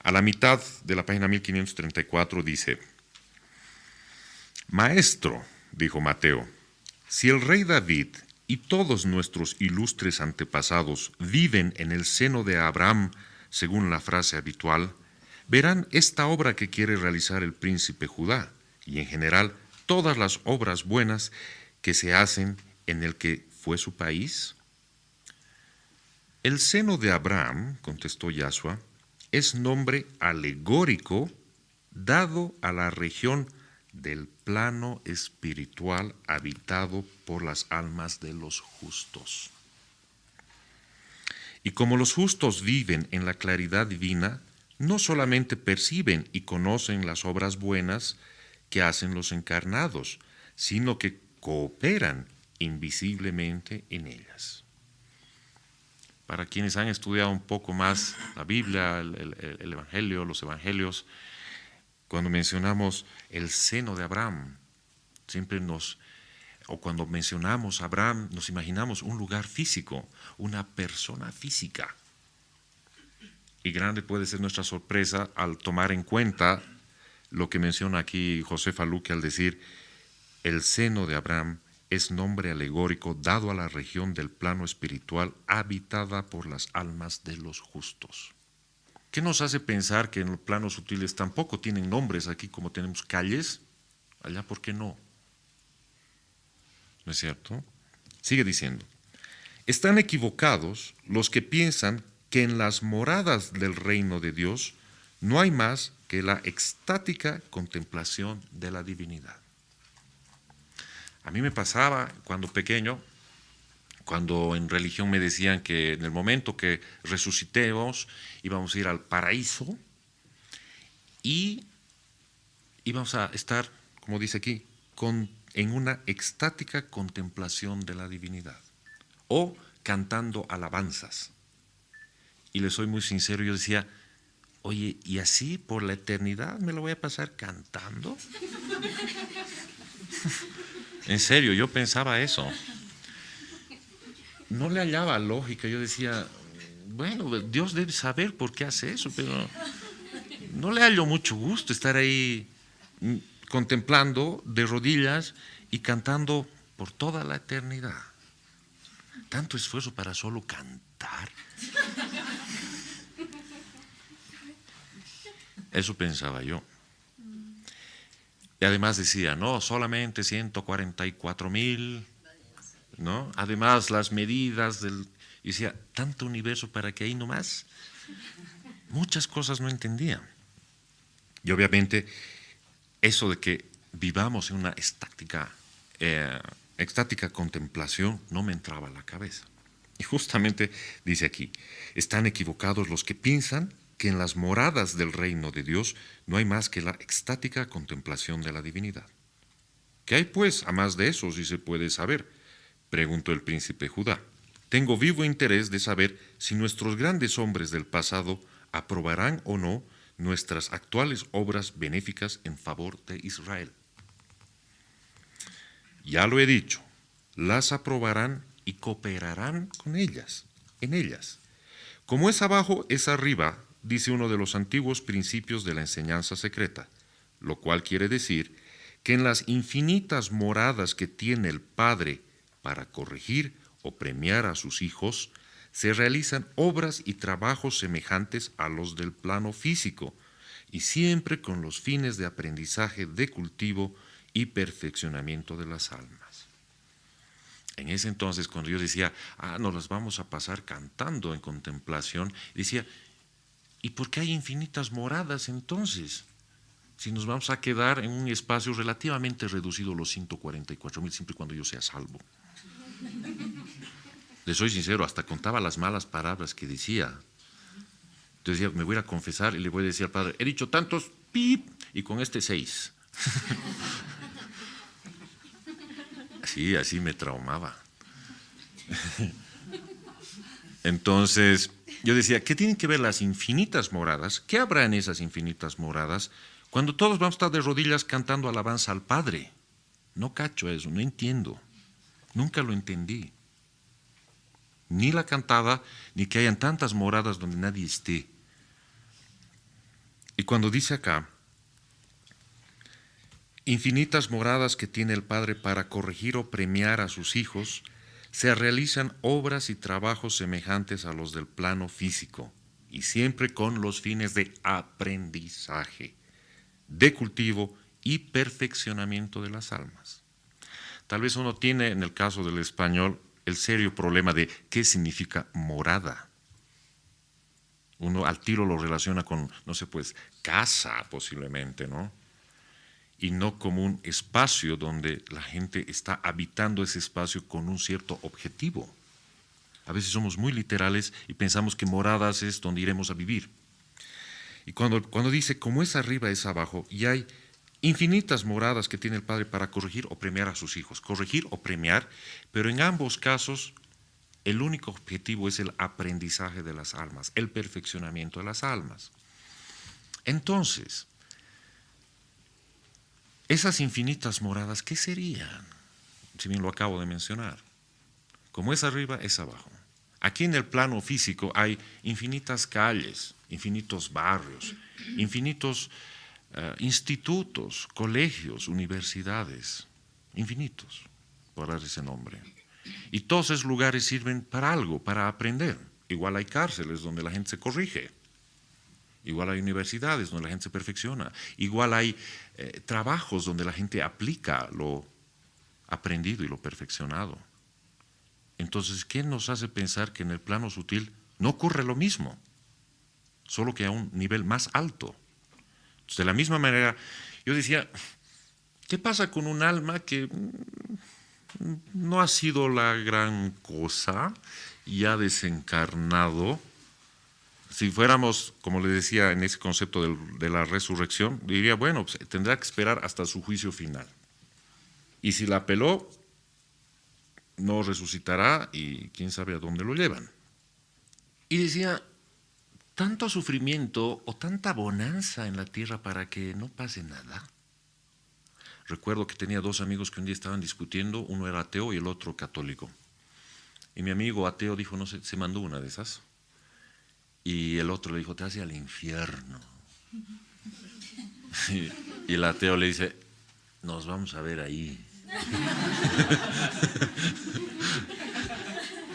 A la mitad de la página 1534 dice, Maestro, dijo Mateo, si el rey David y todos nuestros ilustres antepasados viven en el seno de Abraham, según la frase habitual, verán esta obra que quiere realizar el príncipe Judá y en general todas las obras buenas que se hacen en el que fue su país. El seno de Abraham, contestó Yahshua, es nombre alegórico dado a la región del plano espiritual habitado por las almas de los justos. Y como los justos viven en la claridad divina, no solamente perciben y conocen las obras buenas que hacen los encarnados, sino que cooperan invisiblemente en ellas. Para quienes han estudiado un poco más la Biblia, el Evangelio, los Evangelios, cuando mencionamos el seno de Abraham, o cuando mencionamos a Abraham, nos imaginamos un lugar físico, una persona física. Y grande puede ser nuestra sorpresa al tomar en cuenta lo que menciona aquí Josefa Luque al decir, el seno de Abraham es nombre alegórico dado a la región del plano espiritual habitada por las almas de los justos. ¿Qué nos hace pensar que en los planos sutiles tampoco tienen nombres aquí como tenemos calles? Allá, ¿por qué no? ¿No es cierto? Sigue diciendo, están equivocados los que piensan que en las moradas del reino de Dios no hay más que la extática contemplación de la divinidad. A mí me pasaba cuando pequeño, cuando en religión me decían que en el momento que resucitemos íbamos a ir al paraíso y íbamos a estar, como dice aquí, en una extática contemplación de la divinidad o cantando alabanzas. Y le soy muy sincero, yo decía, oye, ¿y así por la eternidad me lo voy a pasar cantando? En serio, yo pensaba eso. No le hallaba lógica, yo decía, bueno, Dios debe saber por qué hace eso, pero no le hallo mucho gusto estar ahí contemplando de rodillas y cantando por toda la eternidad. Tanto esfuerzo para solo cantar. Eso pensaba yo. Y además decía, no, solamente 144,000, ¿no? Además las medidas y decía, tanto universo para que ahí nomás. Muchas cosas no entendía. Y obviamente eso de que vivamos en una estática extática contemplación no me entraba a la cabeza. Y justamente dice aquí, están equivocados los que piensan que en las moradas del reino de Dios no hay más que la extática contemplación de la divinidad. ¿Qué hay pues a más de eso si se puede saber?, preguntó el príncipe Judá. Tengo vivo interés de saber si nuestros grandes hombres del pasado aprobarán o no nuestras actuales obras benéficas en favor de Israel. Ya lo he dicho, las aprobarán y cooperarán con ellas, en ellas. Como es abajo, es arriba, dice uno de los antiguos principios de la enseñanza secreta, lo cual quiere decir que en las infinitas moradas que tiene el Padre para corregir o premiar a sus hijos, se realizan obras y trabajos semejantes a los del plano físico, y siempre con los fines de aprendizaje, de cultivo y perfeccionamiento de las almas. En ese entonces, cuando yo decía, nos las vamos a pasar cantando en contemplación, decía, ¿y por qué hay infinitas moradas entonces? Si nos vamos a quedar en un espacio relativamente reducido, los 144,000, siempre y cuando yo sea salvo. Les soy sincero, hasta contaba las malas palabras que decía. Entonces decía, me voy a confesar y le voy a decir al Padre, he dicho tantos, pip, y con este 6. Sí, así me traumaba. Entonces, yo decía, ¿qué tienen que ver las infinitas moradas? ¿Qué habrá en esas infinitas moradas? Cuando todos vamos a estar de rodillas cantando alabanza al Padre. No cacho eso, no entiendo. Nunca lo entendí. Ni la cantada, ni que hayan tantas moradas donde nadie esté. Y cuando dice acá, infinitas moradas que tiene el Padre para corregir o premiar a sus hijos, se realizan obras y trabajos semejantes a los del plano físico, y siempre con los fines de aprendizaje, de cultivo y perfeccionamiento de las almas. Tal vez uno tiene, en el caso del español, el serio problema de qué significa morada. Uno al tiro lo relaciona con, no sé, pues, casa posiblemente, ¿no? Y no como un espacio donde la gente está habitando ese espacio con un cierto objetivo. A veces somos muy literales y pensamos que moradas es donde iremos a vivir. Y cuando dice, como es arriba es abajo, y hay infinitas moradas que tiene el Padre para corregir o premiar a sus hijos. Corregir o premiar, pero en ambos casos el único objetivo es el aprendizaje de las almas, el perfeccionamiento de las almas. Entonces, esas infinitas moradas, ¿qué serían? Si bien lo acabo de mencionar. Como es arriba, es abajo. Aquí en el plano físico hay infinitas calles, infinitos barrios, infinitos institutos, colegios, universidades, infinitos, por dar ese nombre. Y todos esos lugares sirven para algo, para aprender. Igual hay cárceles donde la gente se corrige. Igual hay universidades donde la gente se perfecciona. Igual hay trabajos donde la gente aplica lo aprendido y lo perfeccionado. Entonces, ¿qué nos hace pensar que en el plano sutil no ocurre lo mismo? Solo que a un nivel más alto. Entonces, de la misma manera, yo decía, ¿qué pasa con un alma que no ha sido la gran cosa y ha desencarnado? Si fuéramos, como le decía en ese concepto de la resurrección, diría, bueno, pues, tendrá que esperar hasta su juicio final. Y si la apeló, no resucitará y quién sabe a dónde lo llevan. Y decía, tanto sufrimiento o tanta bonanza en la tierra para que no pase nada. Recuerdo que tenía dos amigos que un día estaban discutiendo, uno era ateo y el otro católico. Y mi amigo ateo dijo, no sé, se mandó una de esas. Y el otro le dijo, te vas a ir al infierno. Y el ateo le dice, nos vamos a ver ahí.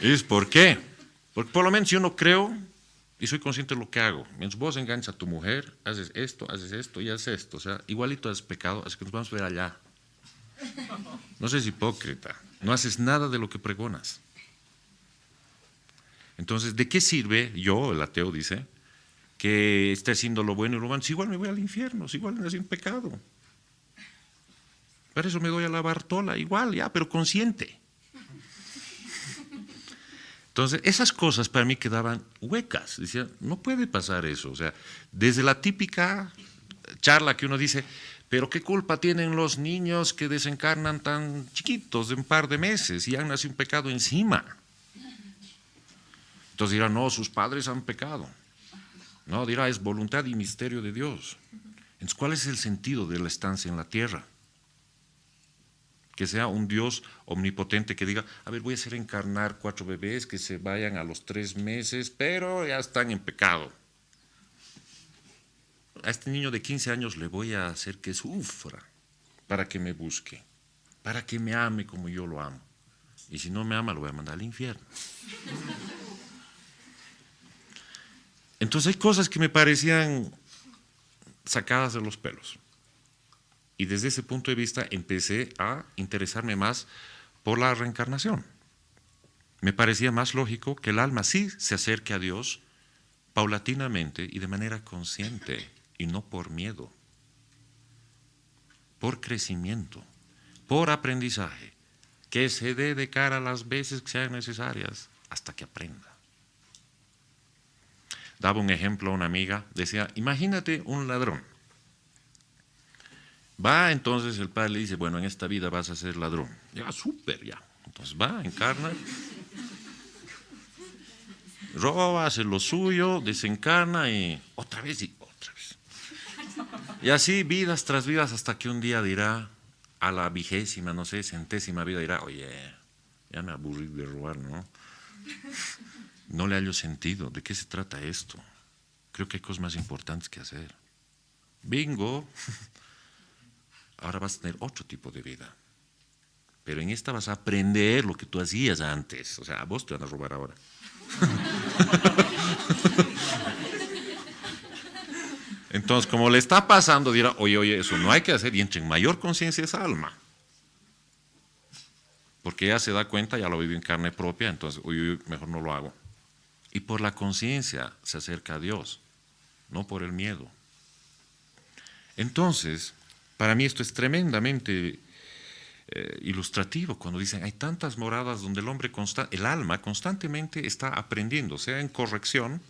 ¿Y es por qué? Porque por lo menos yo no creo y soy consciente de lo que hago. Mientras vos enganchas a tu mujer, haces esto y haces esto. O sea, igualito es pecado, así que nos vamos a ver allá. No seas hipócrita, no haces nada de lo que pregonas. Entonces, ¿de qué sirve, yo, el ateo dice, que esté haciendo lo bueno y lo malo? Si igual me voy al infierno, si igual me haciendo pecado. Para eso me doy a la Bartola, igual, ya, pero consciente. Entonces, esas cosas para mí quedaban huecas. Decía, no puede pasar eso. O sea, desde la típica charla que uno dice, pero ¿qué culpa tienen los niños que desencarnan tan chiquitos, de un par de meses, y han nacido un pecado encima? Entonces dirá, no, sus padres han pecado. No, dirá, es voluntad y misterio de Dios. Entonces, ¿cuál es el sentido de la estancia en la tierra? Que sea un Dios omnipotente que diga, a ver, voy a hacer encarnar 4 bebés que se vayan a los 3 meses, pero ya están en pecado. A este niño de 15 años le voy a hacer que sufra para que me busque, para que me ame como yo lo amo. Y si no me ama, lo voy a mandar al infierno. Entonces hay cosas que me parecían sacadas de los pelos. Y desde ese punto de vista empecé a interesarme más por la reencarnación. Me parecía más lógico que el alma sí se acerque a Dios paulatinamente y de manera consciente, y no por miedo, por crecimiento, por aprendizaje, que se dé de cara las veces que sean necesarias hasta que aprenda. Daba un ejemplo a una amiga, decía, imagínate un ladrón. Va, entonces el padre le dice, bueno, en esta vida vas a ser ladrón. Ya, súper, ya. Entonces va, encarna, roba, hace lo suyo, desencarna y otra vez y otra vez. Y así vidas tras vidas hasta que un día dirá, a la 20ª, no sé, 100ª vida dirá, oye, ya me aburrí de robar, ¿no? No le hallo sentido. ¿De qué se trata esto? Creo que hay cosas más importantes que hacer. Bingo. Ahora vas a tener otro tipo de vida. Pero en esta vas a aprender lo que tú hacías antes. O sea, a vos te van a robar ahora. Entonces, como le está pasando, dirá, oye, eso no hay que hacer. Y entra en mayor conciencia esa alma. Porque ella se da cuenta, ya lo vivió en carne propia, entonces, mejor no lo hago. Y por la conciencia se acerca a Dios, no por el miedo. Entonces, para mí esto es tremendamente ilustrativo cuando dicen hay tantas moradas donde el alma constantemente está aprendiendo, sea en corrección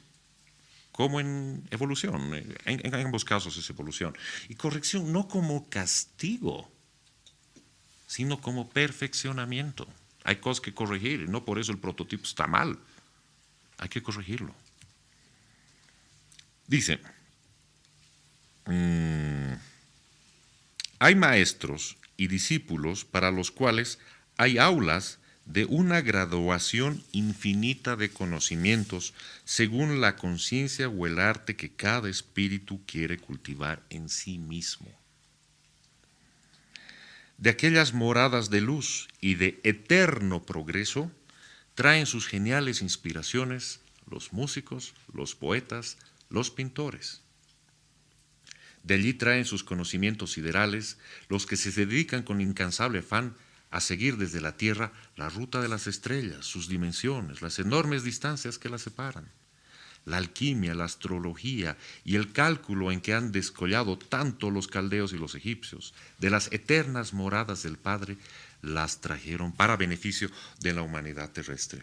como en evolución. En ambos casos es evolución. Y corrección no como castigo, sino como perfeccionamiento. Hay cosas que corregir y no por eso el prototipo está mal. Hay que corregirlo. Dice, hay maestros y discípulos para los cuales hay aulas de una graduación infinita de conocimientos según la conciencia o el arte que cada espíritu quiere cultivar en sí mismo. De aquellas moradas de luz y de eterno progreso traen sus geniales inspiraciones los músicos, los poetas, los pintores. De allí traen sus conocimientos siderales los que se dedican con incansable afán a seguir desde la Tierra la ruta de las estrellas, sus dimensiones, las enormes distancias que las separan. La alquimia, la astrología y el cálculo en que han descollado tanto los caldeos y los egipcios, de las eternas moradas del Padre, las trajeron para beneficio de la humanidad terrestre.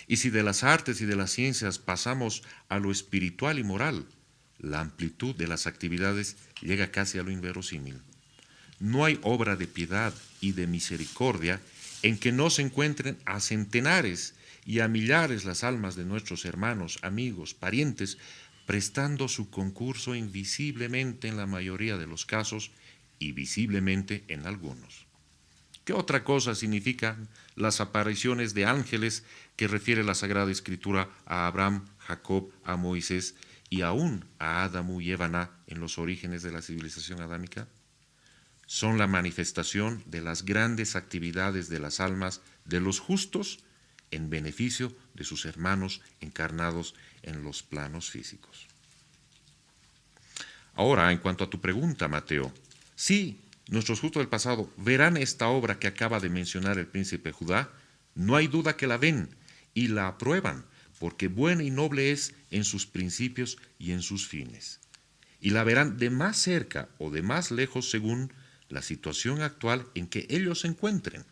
Y si de las artes y de las ciencias pasamos a lo espiritual y moral, la amplitud de las actividades llega casi a lo inverosímil. No hay obra de piedad y de misericordia en que no se encuentren a centenares y a millares las almas de nuestros hermanos, amigos, parientes, prestando su concurso invisiblemente en la mayoría de los casos y visiblemente en algunos. ¿Qué otra cosa significan las apariciones de ángeles que refiere la Sagrada Escritura a Abraham, Jacob, a Moisés y aún a Adamu y Evaná en los orígenes de la civilización adámica? Son la manifestación de las grandes actividades de las almas de los justos en beneficio de sus hermanos encarnados en los planos físicos. Ahora, en cuanto a tu pregunta, Mateo, sí, nuestros justos del pasado verán esta obra que acaba de mencionar el príncipe Judá, no hay duda que la ven y la aprueban, porque buena y noble es en sus principios y en sus fines. Y la verán de más cerca o de más lejos según la situación actual en que ellos se encuentren.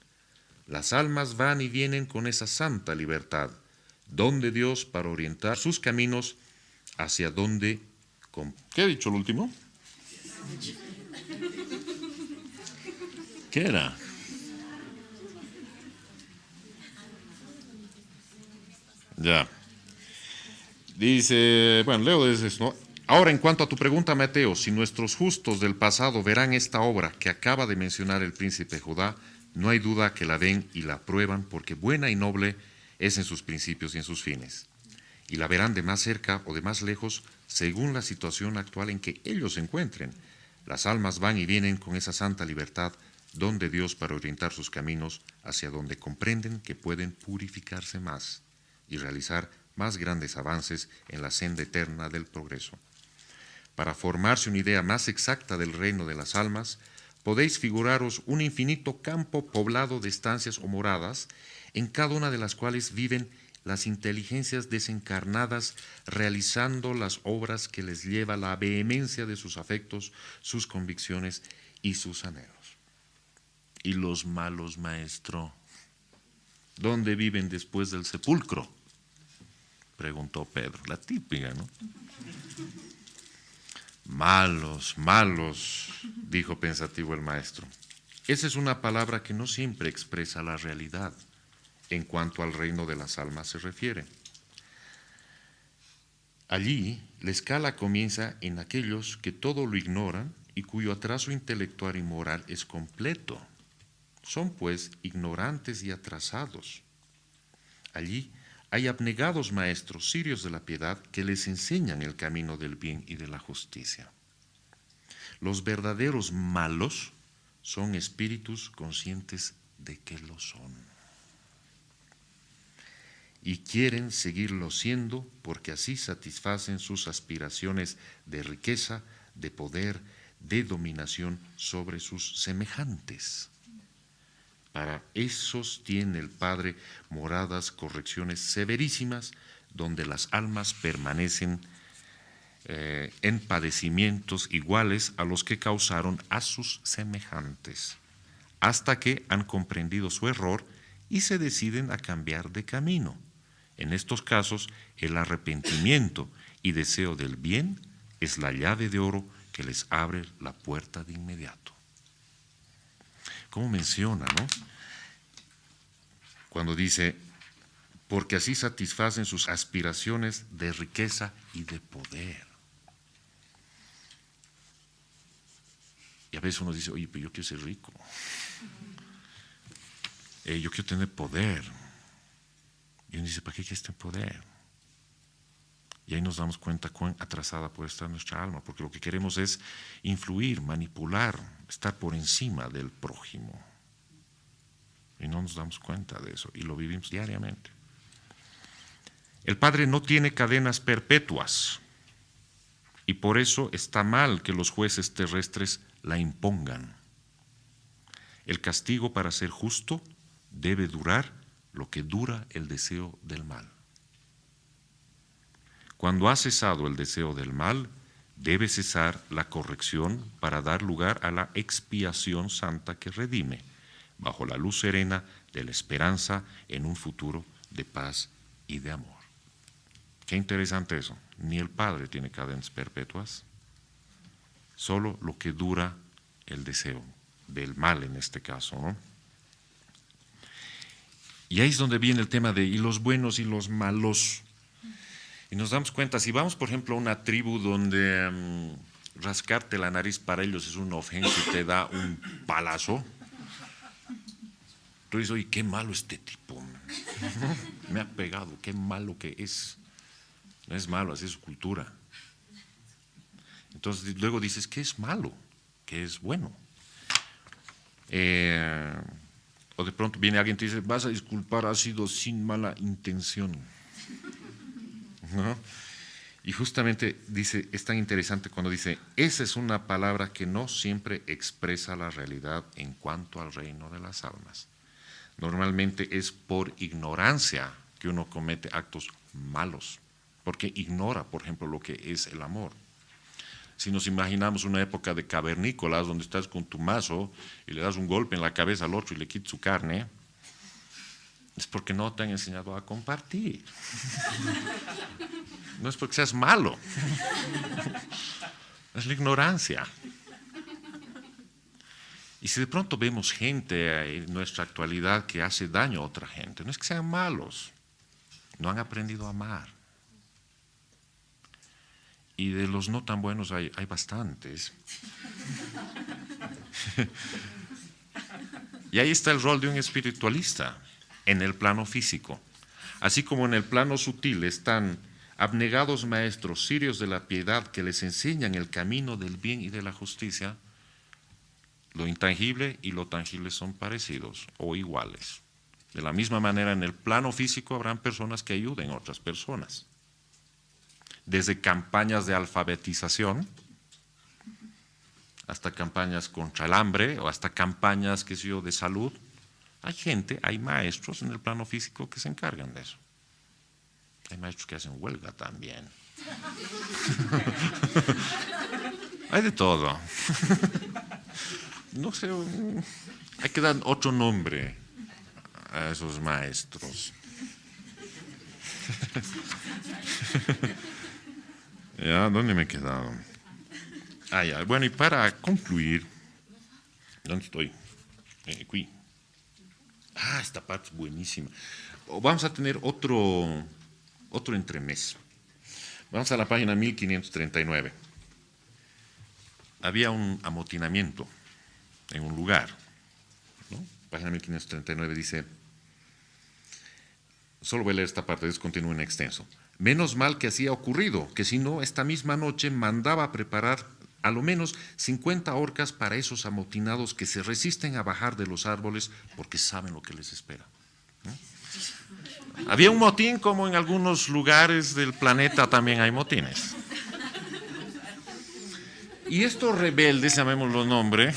Las almas van y vienen con esa santa libertad, don de Dios para orientar sus caminos hacia donde... ¿Qué ha dicho el último? ¿Qué era? Ya. Dice, bueno, leo desde eso, ¿no? Ahora, en cuanto a tu pregunta, Mateo, si nuestros justos del pasado verán esta obra que acaba de mencionar el príncipe Judá, no hay duda que la ven y la aprueban, porque buena y noble es en sus principios y en sus fines. Y la verán de más cerca o de más lejos, según la situación actual en que ellos se encuentren. Las almas van y vienen con esa santa libertad, don de Dios para orientar sus caminos hacia donde comprenden que pueden purificarse más y realizar más grandes avances en la senda eterna del progreso. Para formarse una idea más exacta del reino de las almas, podéis figuraros un infinito campo poblado de estancias o moradas, en cada una de las cuales viven las inteligencias desencarnadas realizando las obras que les lleva la vehemencia de sus afectos, sus convicciones y sus anhelos. ¿Y los malos, maestro? ¿Dónde viven después del sepulcro?, preguntó Pedro, la típica, ¿no? Malos, malos, dijo pensativo el maestro. Esa es una palabra que no siempre expresa la realidad en cuanto al reino de las almas se refiere. Allí, la escala comienza en aquellos que todo lo ignoran y cuyo atraso intelectual y moral es completo. Son, pues, ignorantes y atrasados. Allí hay abnegados maestros sirios de la piedad que les enseñan el camino del bien y de la justicia. Los verdaderos malos son espíritus conscientes de que lo son. Y quieren seguirlo siendo porque así satisfacen sus aspiraciones de riqueza, de poder, de dominación sobre sus semejantes. Para esos tiene el Padre moradas, correcciones severísimas, donde las almas permanecen en padecimientos iguales a los que causaron a sus semejantes, hasta que han comprendido su error y se deciden a cambiar de camino. En estos casos, el arrepentimiento y deseo del bien es la llave de oro que les abre la puerta de inmediato. ¿Cómo menciona, no? Cuando dice, porque así satisfacen sus aspiraciones de riqueza y de poder. Y a veces uno dice, oye, pero yo quiero ser rico. Yo quiero tener poder. Y uno dice, ¿para qué quieres tener poder? Y ahí nos damos cuenta cuán atrasada puede estar nuestra alma, porque lo que queremos es influir, manipular, estar por encima del prójimo. Y no nos damos cuenta de eso, y lo vivimos diariamente. El Padre no tiene cadenas perpetuas, y por eso está mal que los jueces terrestres la impongan. El castigo, para ser justo, debe durar lo que dura el deseo del mal. Cuando ha cesado el deseo del mal, debe cesar la corrección para dar lugar a la expiación santa que redime, bajo la luz serena de la esperanza en un futuro de paz y de amor. Qué interesante eso. Ni el Padre tiene cadenas perpetuas, solo lo que dura el deseo del mal en este caso, ¿no? Y ahí es donde viene el tema de y los buenos y los malos. Y nos damos cuenta, si vamos por ejemplo a una tribu donde rascarte la nariz para ellos es una ofensa y te da un palazo, tú dices, oye, qué malo este tipo, me ha pegado, qué malo que es. No es malo, así es su cultura. Entonces luego dices, ¿qué es malo? ¿Qué es bueno? O de pronto viene alguien y te dice, vas a disculpar, ha sido sin mala intención, ¿no? Y justamente dice, es tan interesante cuando dice, esa es una palabra que no siempre expresa la realidad en cuanto al reino de las almas. Normalmente es por ignorancia que uno comete actos malos, porque ignora, por ejemplo, lo que es el amor. Si nos imaginamos una época de cavernícolas donde estás con tu mazo y le das un golpe en la cabeza al otro y le quitas su carne, es porque no te han enseñado a compartir. No es porque seas malo. Es la ignorancia. Y si de pronto vemos gente en nuestra actualidad que hace daño a otra gente, no es que sean malos, no han aprendido a amar. Y de los no tan buenos hay bastantes. Y ahí está el rol de un espiritualista en el plano físico. Así como en el plano sutil están abnegados maestros sirios de la piedad que les enseñan el camino del bien y de la justicia, lo intangible y lo tangible son parecidos o iguales. De la misma manera, en el plano físico habrán personas que ayuden a otras personas. Desde campañas de alfabetización hasta campañas contra el hambre o hasta campañas, qué sé yo, de salud. Hay gente, hay maestros en el plano físico que se encargan de eso. Hay maestros que hacen huelga también. Hay de todo. No sé, hay que dar otro nombre a esos maestros. ¿Ya? ¿Dónde me he quedado? Ya. Bueno, y para concluir, ¿dónde estoy? Aquí. Esta parte es buenísima. Vamos a tener otro entremés. Vamos a la página 1539. Había un amotinamiento en un lugar, ¿no? Página 1539 dice, solo voy a leer esta parte, descontinúo en extenso. Menos mal que así ha ocurrido, que si no, esta misma noche mandaba preparar a lo menos 50 horcas para esos amotinados que se resisten a bajar de los árboles porque saben lo que les espera, ¿no? Había un motín, como en algunos lugares del planeta también hay motines. Y estos rebeldes, llamémoslo nombre,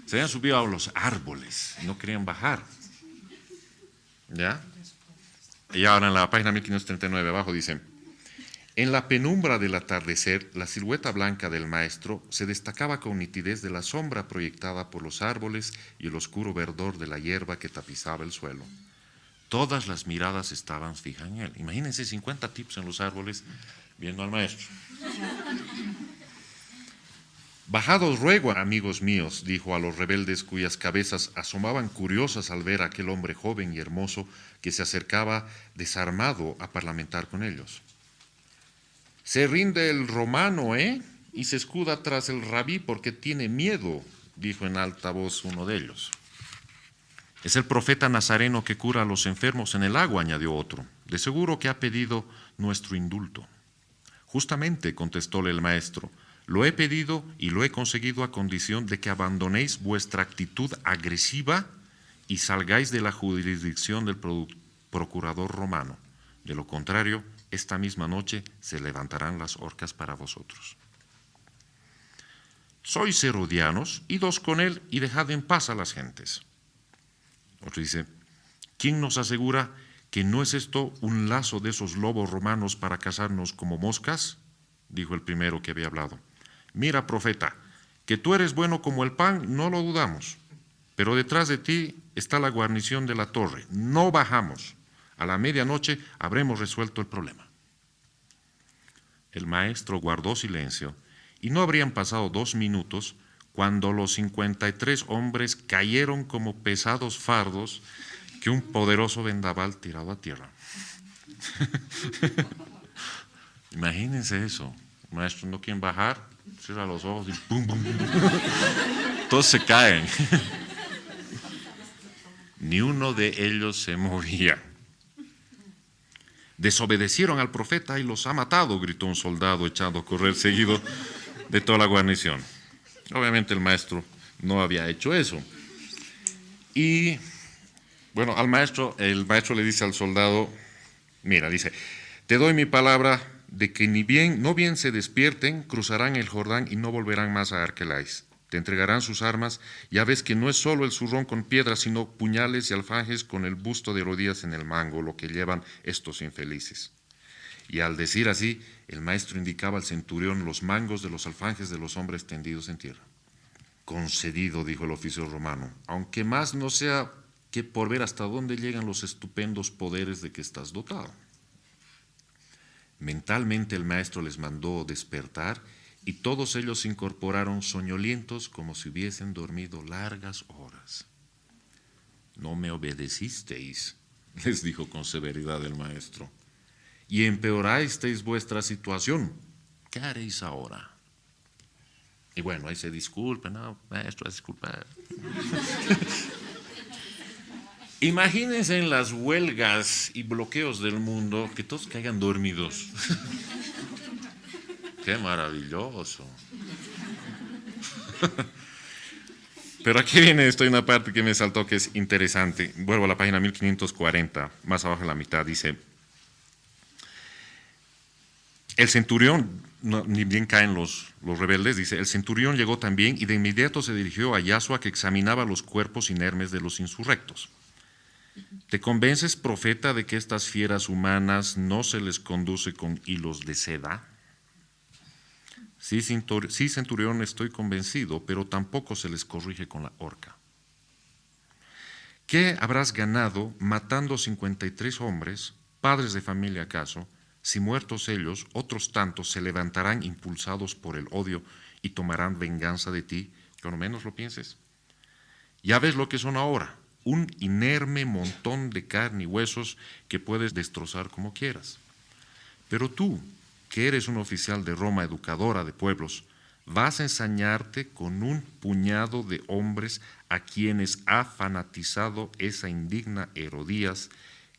se habían subido a los árboles y no querían bajar. ¿Ya? Y ahora en la página 1539 abajo dice, en la penumbra del atardecer, la silueta blanca del maestro se destacaba con nitidez de la sombra proyectada por los árboles y el oscuro verdor de la hierba que tapizaba el suelo. Todas las miradas estaban fijas en él. Imagínense 50 tipos en los árboles viendo al maestro. Bajados ruego, amigos míos, dijo a los rebeldes cuyas cabezas asomaban curiosas al ver a aquel hombre joven y hermoso que se acercaba desarmado a parlamentar con ellos. Se rinde el romano, y se escuda tras el rabí porque tiene miedo, dijo en alta voz uno de ellos. Es el profeta nazareno que cura a los enfermos en el agua, añadió otro. De seguro que ha pedido nuestro indulto. Justamente, contestóle el maestro, lo he pedido y lo he conseguido a condición de que abandonéis vuestra actitud agresiva y salgáis de la jurisdicción del procurador romano. De lo contrario, esta misma noche se levantarán las horcas para vosotros. Sois herodianos, idos con él y dejad en paz a las gentes. Otro dice, ¿quién nos asegura que no es esto un lazo de esos lobos romanos para cazarnos como moscas? Dijo el primero que había hablado. Mira, profeta, que tú eres bueno como el pan, no lo dudamos, pero detrás de ti está la guarnición de la torre. No bajamos. A la medianoche habremos resuelto el problema. El maestro guardó silencio y no habrían pasado 2 minutos cuando los 53 hombres cayeron como pesados fardos que un poderoso vendaval tirado a tierra. Imagínense eso. El maestro no quiere bajar, cierra los ojos y ¡pum, pum, pum! Todos se caen. Ni uno de ellos se movía. Desobedecieron al profeta y los ha matado, gritó un soldado echando a correr seguido de toda la guarnición. Obviamente el maestro no había hecho eso. Y bueno, el maestro le dice al soldado, mira, dice, te doy mi palabra de que no bien se despierten, cruzarán el Jordán y no volverán más a Arquelais. Te entregarán sus armas, ya ves que no es solo el zurrón con piedras, sino puñales y alfajes con el busto de Herodías en el mango, lo que llevan estos infelices. Y al decir así, el maestro indicaba al centurión los mangos de los alfanjes de los hombres tendidos en tierra. Concedido, dijo el oficial romano, aunque más no sea que por ver hasta dónde llegan los estupendos poderes de que estás dotado. Mentalmente el maestro les mandó despertar y todos ellos se incorporaron soñolientos como si hubiesen dormido largas horas. No me obedecisteis, les dijo con severidad el maestro, y empeorasteis vuestra situación. ¿Qué haréis ahora? Y bueno, ahí se disculpen, no, maestro, disculpa. Imagínense en las huelgas y bloqueos del mundo que todos caigan dormidos. ¡Qué maravilloso! Pero aquí viene esto, hay una parte que me saltó que es interesante. Vuelvo a la página 1540, más abajo en la mitad, dice: el centurión, ni bien caen los rebeldes, dice, el centurión llegó también y de inmediato se dirigió a Yasua, que examinaba los cuerpos inermes de los insurrectos. ¿Te convences, profeta, de que estas fieras humanas no se les conduce con hilos de seda? Sí, centurión, estoy convencido, pero tampoco se les corrige con la horca. ¿Qué habrás ganado matando 53 hombres, padres de familia acaso? Si muertos ellos, otros tantos se levantarán impulsados por el odio y tomarán venganza de ti, cuando menos lo pienses. Ya ves lo que son ahora, un inerme montón de carne y huesos que puedes destrozar como quieras. Pero tú, que eres un oficial de Roma educadora de pueblos, vas a ensañarte con un puñado de hombres a quienes ha fanatizado esa indigna Herodías,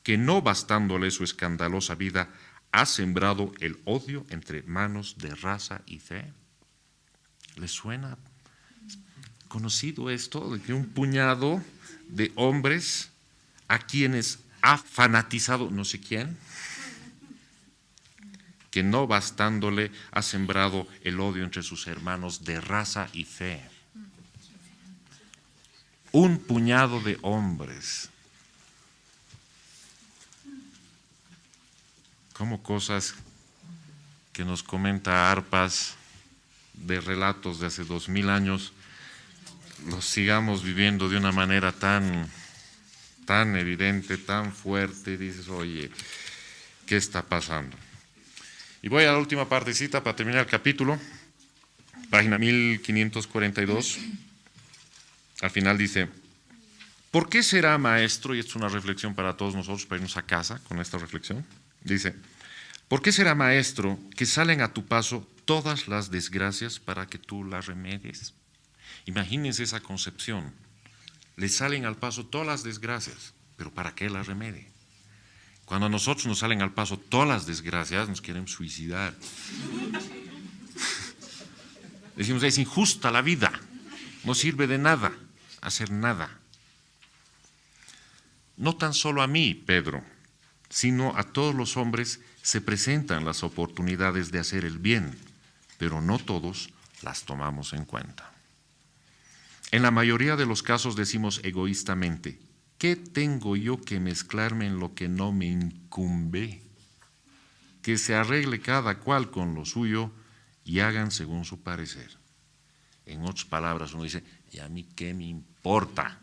que no bastándole su escandalosa vida, ha sembrado el odio entre manos de raza y fe. ¿Les suena conocido esto de que un puñado de hombres a quienes ha fanatizado no sé quién, que no bastándole ha sembrado el odio entre sus hermanos de raza y fe? Un puñado de hombres. Como cosas que nos comenta Arpas de relatos de hace 2000 años, los sigamos viviendo de una manera tan evidente, tan fuerte. Dices, oye, ¿qué está pasando? Y voy a la última partecita para terminar el capítulo, página 1542. Al final dice: ¿por qué será, maestro? Y esto es una reflexión para todos nosotros, para irnos a casa con esta reflexión. Dice: ¿por qué será, maestro, que salen a tu paso todas las desgracias para que tú las remedies? Imagínense esa concepción. Le salen al paso todas las desgracias, pero ¿para qué las remedie? Cuando a nosotros nos salen al paso todas las desgracias, nos queremos suicidar. Decimos, es injusta la vida, no sirve de nada hacer nada. No tan solo a mí, Pedro, sino a todos los hombres se presentan las oportunidades de hacer el bien, pero no todos las tomamos en cuenta. En la mayoría de los casos decimos egoístamente: ¿qué tengo yo que mezclarme en lo que no me incumbe? Que se arregle cada cual con lo suyo y hagan según su parecer. En otras palabras, uno dice, ¿y a mí qué me importa?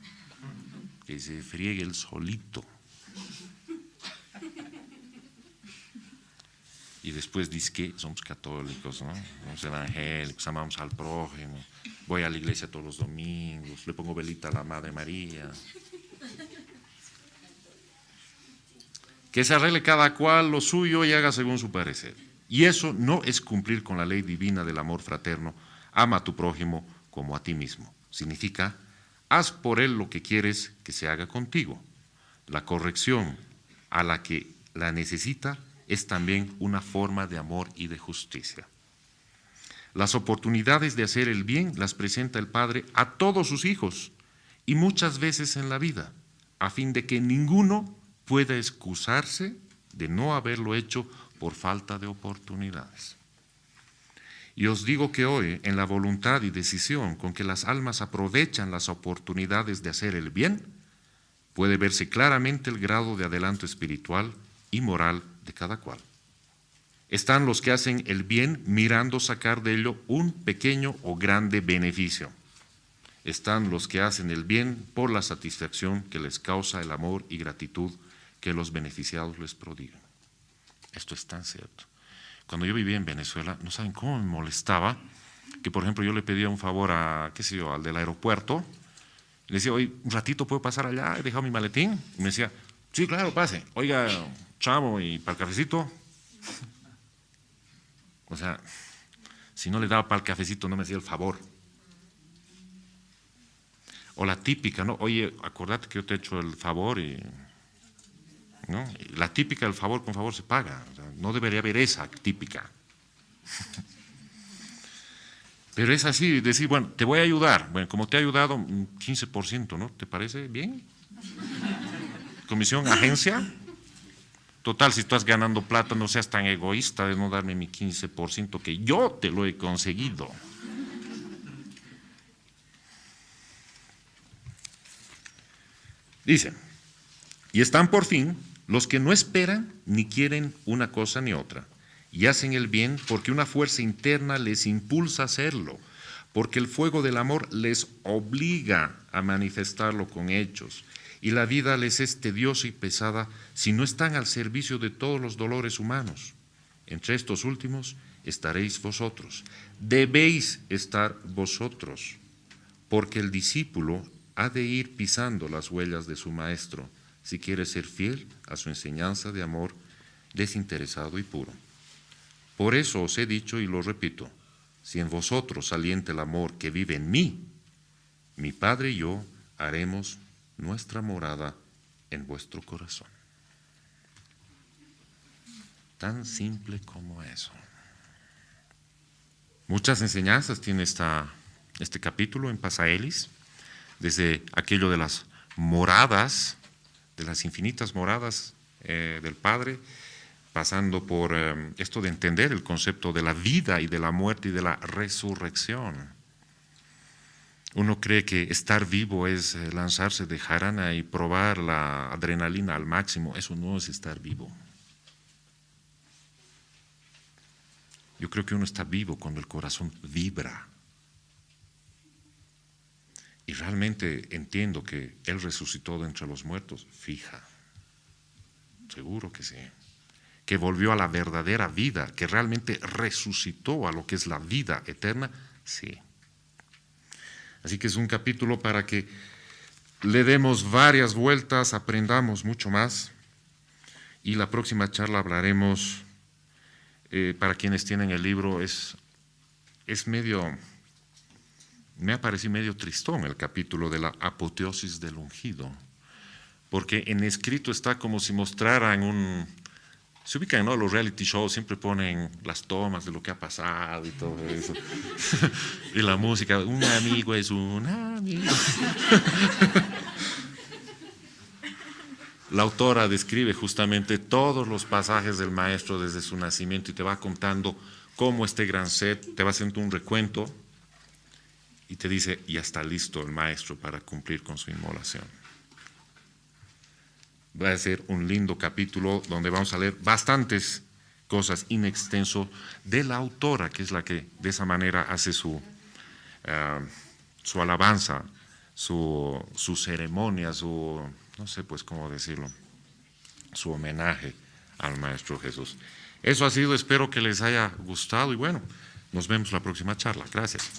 Que se friegue el solito. Y después dice que somos católicos, ¿no? Somos evangélicos, amamos al prójimo, voy a la iglesia todos los domingos, le pongo velita a la Madre María. Que se arregle cada cual lo suyo y haga según su parecer. Y eso no es cumplir con la ley divina del amor fraterno: ama a tu prójimo como a ti mismo. Significa, haz por él lo que quieres que se haga contigo. La corrección a la que la necesita es también una forma de amor y de justicia. Las oportunidades de hacer el bien las presenta el Padre a todos sus hijos, y muchas veces en la vida, a fin de que ninguno pueda excusarse de no haberlo hecho por falta de oportunidades. Y os digo que hoy, en la voluntad y decisión con que las almas aprovechan las oportunidades de hacer el bien, puede verse claramente el grado de adelanto espiritual y moral de cada cual. están los que hacen el bien mirando sacar de ello un pequeño o grande beneficio. Están los que hacen el bien por la satisfacción que les causa el amor y gratitud que los beneficiados les prodigan. Esto es tan cierto. Cuando yo vivía en Venezuela, no saben cómo me molestaba que, por ejemplo, yo le pedía un favor a, qué sé yo, al del aeropuerto. Le decía, oye, un ratito puedo pasar allá, he dejado mi maletín. Y me decía, sí, claro, pase. Oiga, chavo, ¿y para el cafecito? O sea, si no le daba para el cafecito, no me hacía el favor. O la típica, ¿no? Oye, acordate que yo te he hecho el favor y… ¿no? La típica del favor con favor se paga. O sea, no debería haber esa típica. Pero es así, decir, bueno, te voy a ayudar. Bueno, como te he ayudado, un 15%, ¿no? ¿Te parece bien? Comisión, agencia. Total, si estás ganando plata, no seas tan egoísta de no darme mi 15% que yo te lo he conseguido. Dice, y están por fin los que no esperan ni quieren una cosa ni otra, y hacen el bien porque una fuerza interna les impulsa a hacerlo, porque el fuego del amor les obliga a manifestarlo con hechos, y la vida les es tediosa y pesada si no están al servicio de todos los dolores humanos. Entre estos últimos estaréis vosotros, debéis estar vosotros, porque el discípulo ha de ir pisando las huellas de su maestro, si quiere ser fiel a su enseñanza de amor desinteresado y puro. Por eso os he dicho y lo repito, si en vosotros alienta el amor que vive en mí, mi Padre y yo haremos nuestra morada en vuestro corazón. Tan simple como eso. Muchas enseñanzas tiene este capítulo en Pasaelis, desde aquello de las moradas, de las infinitas moradas del Padre, pasando por esto de entender el concepto de la vida y de la muerte y de la resurrección. Uno cree que estar vivo es lanzarse de jarana y probar la adrenalina al máximo. Eso no es estar vivo. Yo creo que uno está vivo cuando el corazón vibra. Y realmente entiendo que Él resucitó de entre los muertos, fija, seguro que sí, que volvió a la verdadera vida, que realmente resucitó a lo que es la vida eterna, sí. Así que es un capítulo para que le demos varias vueltas, aprendamos mucho más, y la próxima charla hablaremos, para quienes tienen el libro, es medio… Me ha parecido medio tristón el capítulo de la apoteosis del ungido, porque en escrito está como si mostraran un… Se ubican, ¿no? Los reality shows siempre ponen las tomas de lo que ha pasado y todo eso. Y la música, un amigo es un amigo. La autora describe justamente todos los pasajes del maestro desde su nacimiento y te va contando cómo este gran set, te va haciendo un recuento, y te dice, ya está listo el maestro para cumplir con su inmolación. Va a ser un lindo capítulo donde vamos a leer bastantes cosas in extenso de la autora, que es la que de esa manera hace su alabanza, su ceremonia, no sé pues cómo decirlo, su homenaje al Maestro Jesús. Eso ha sido, espero que les haya gustado y bueno, nos vemos la próxima charla. Gracias.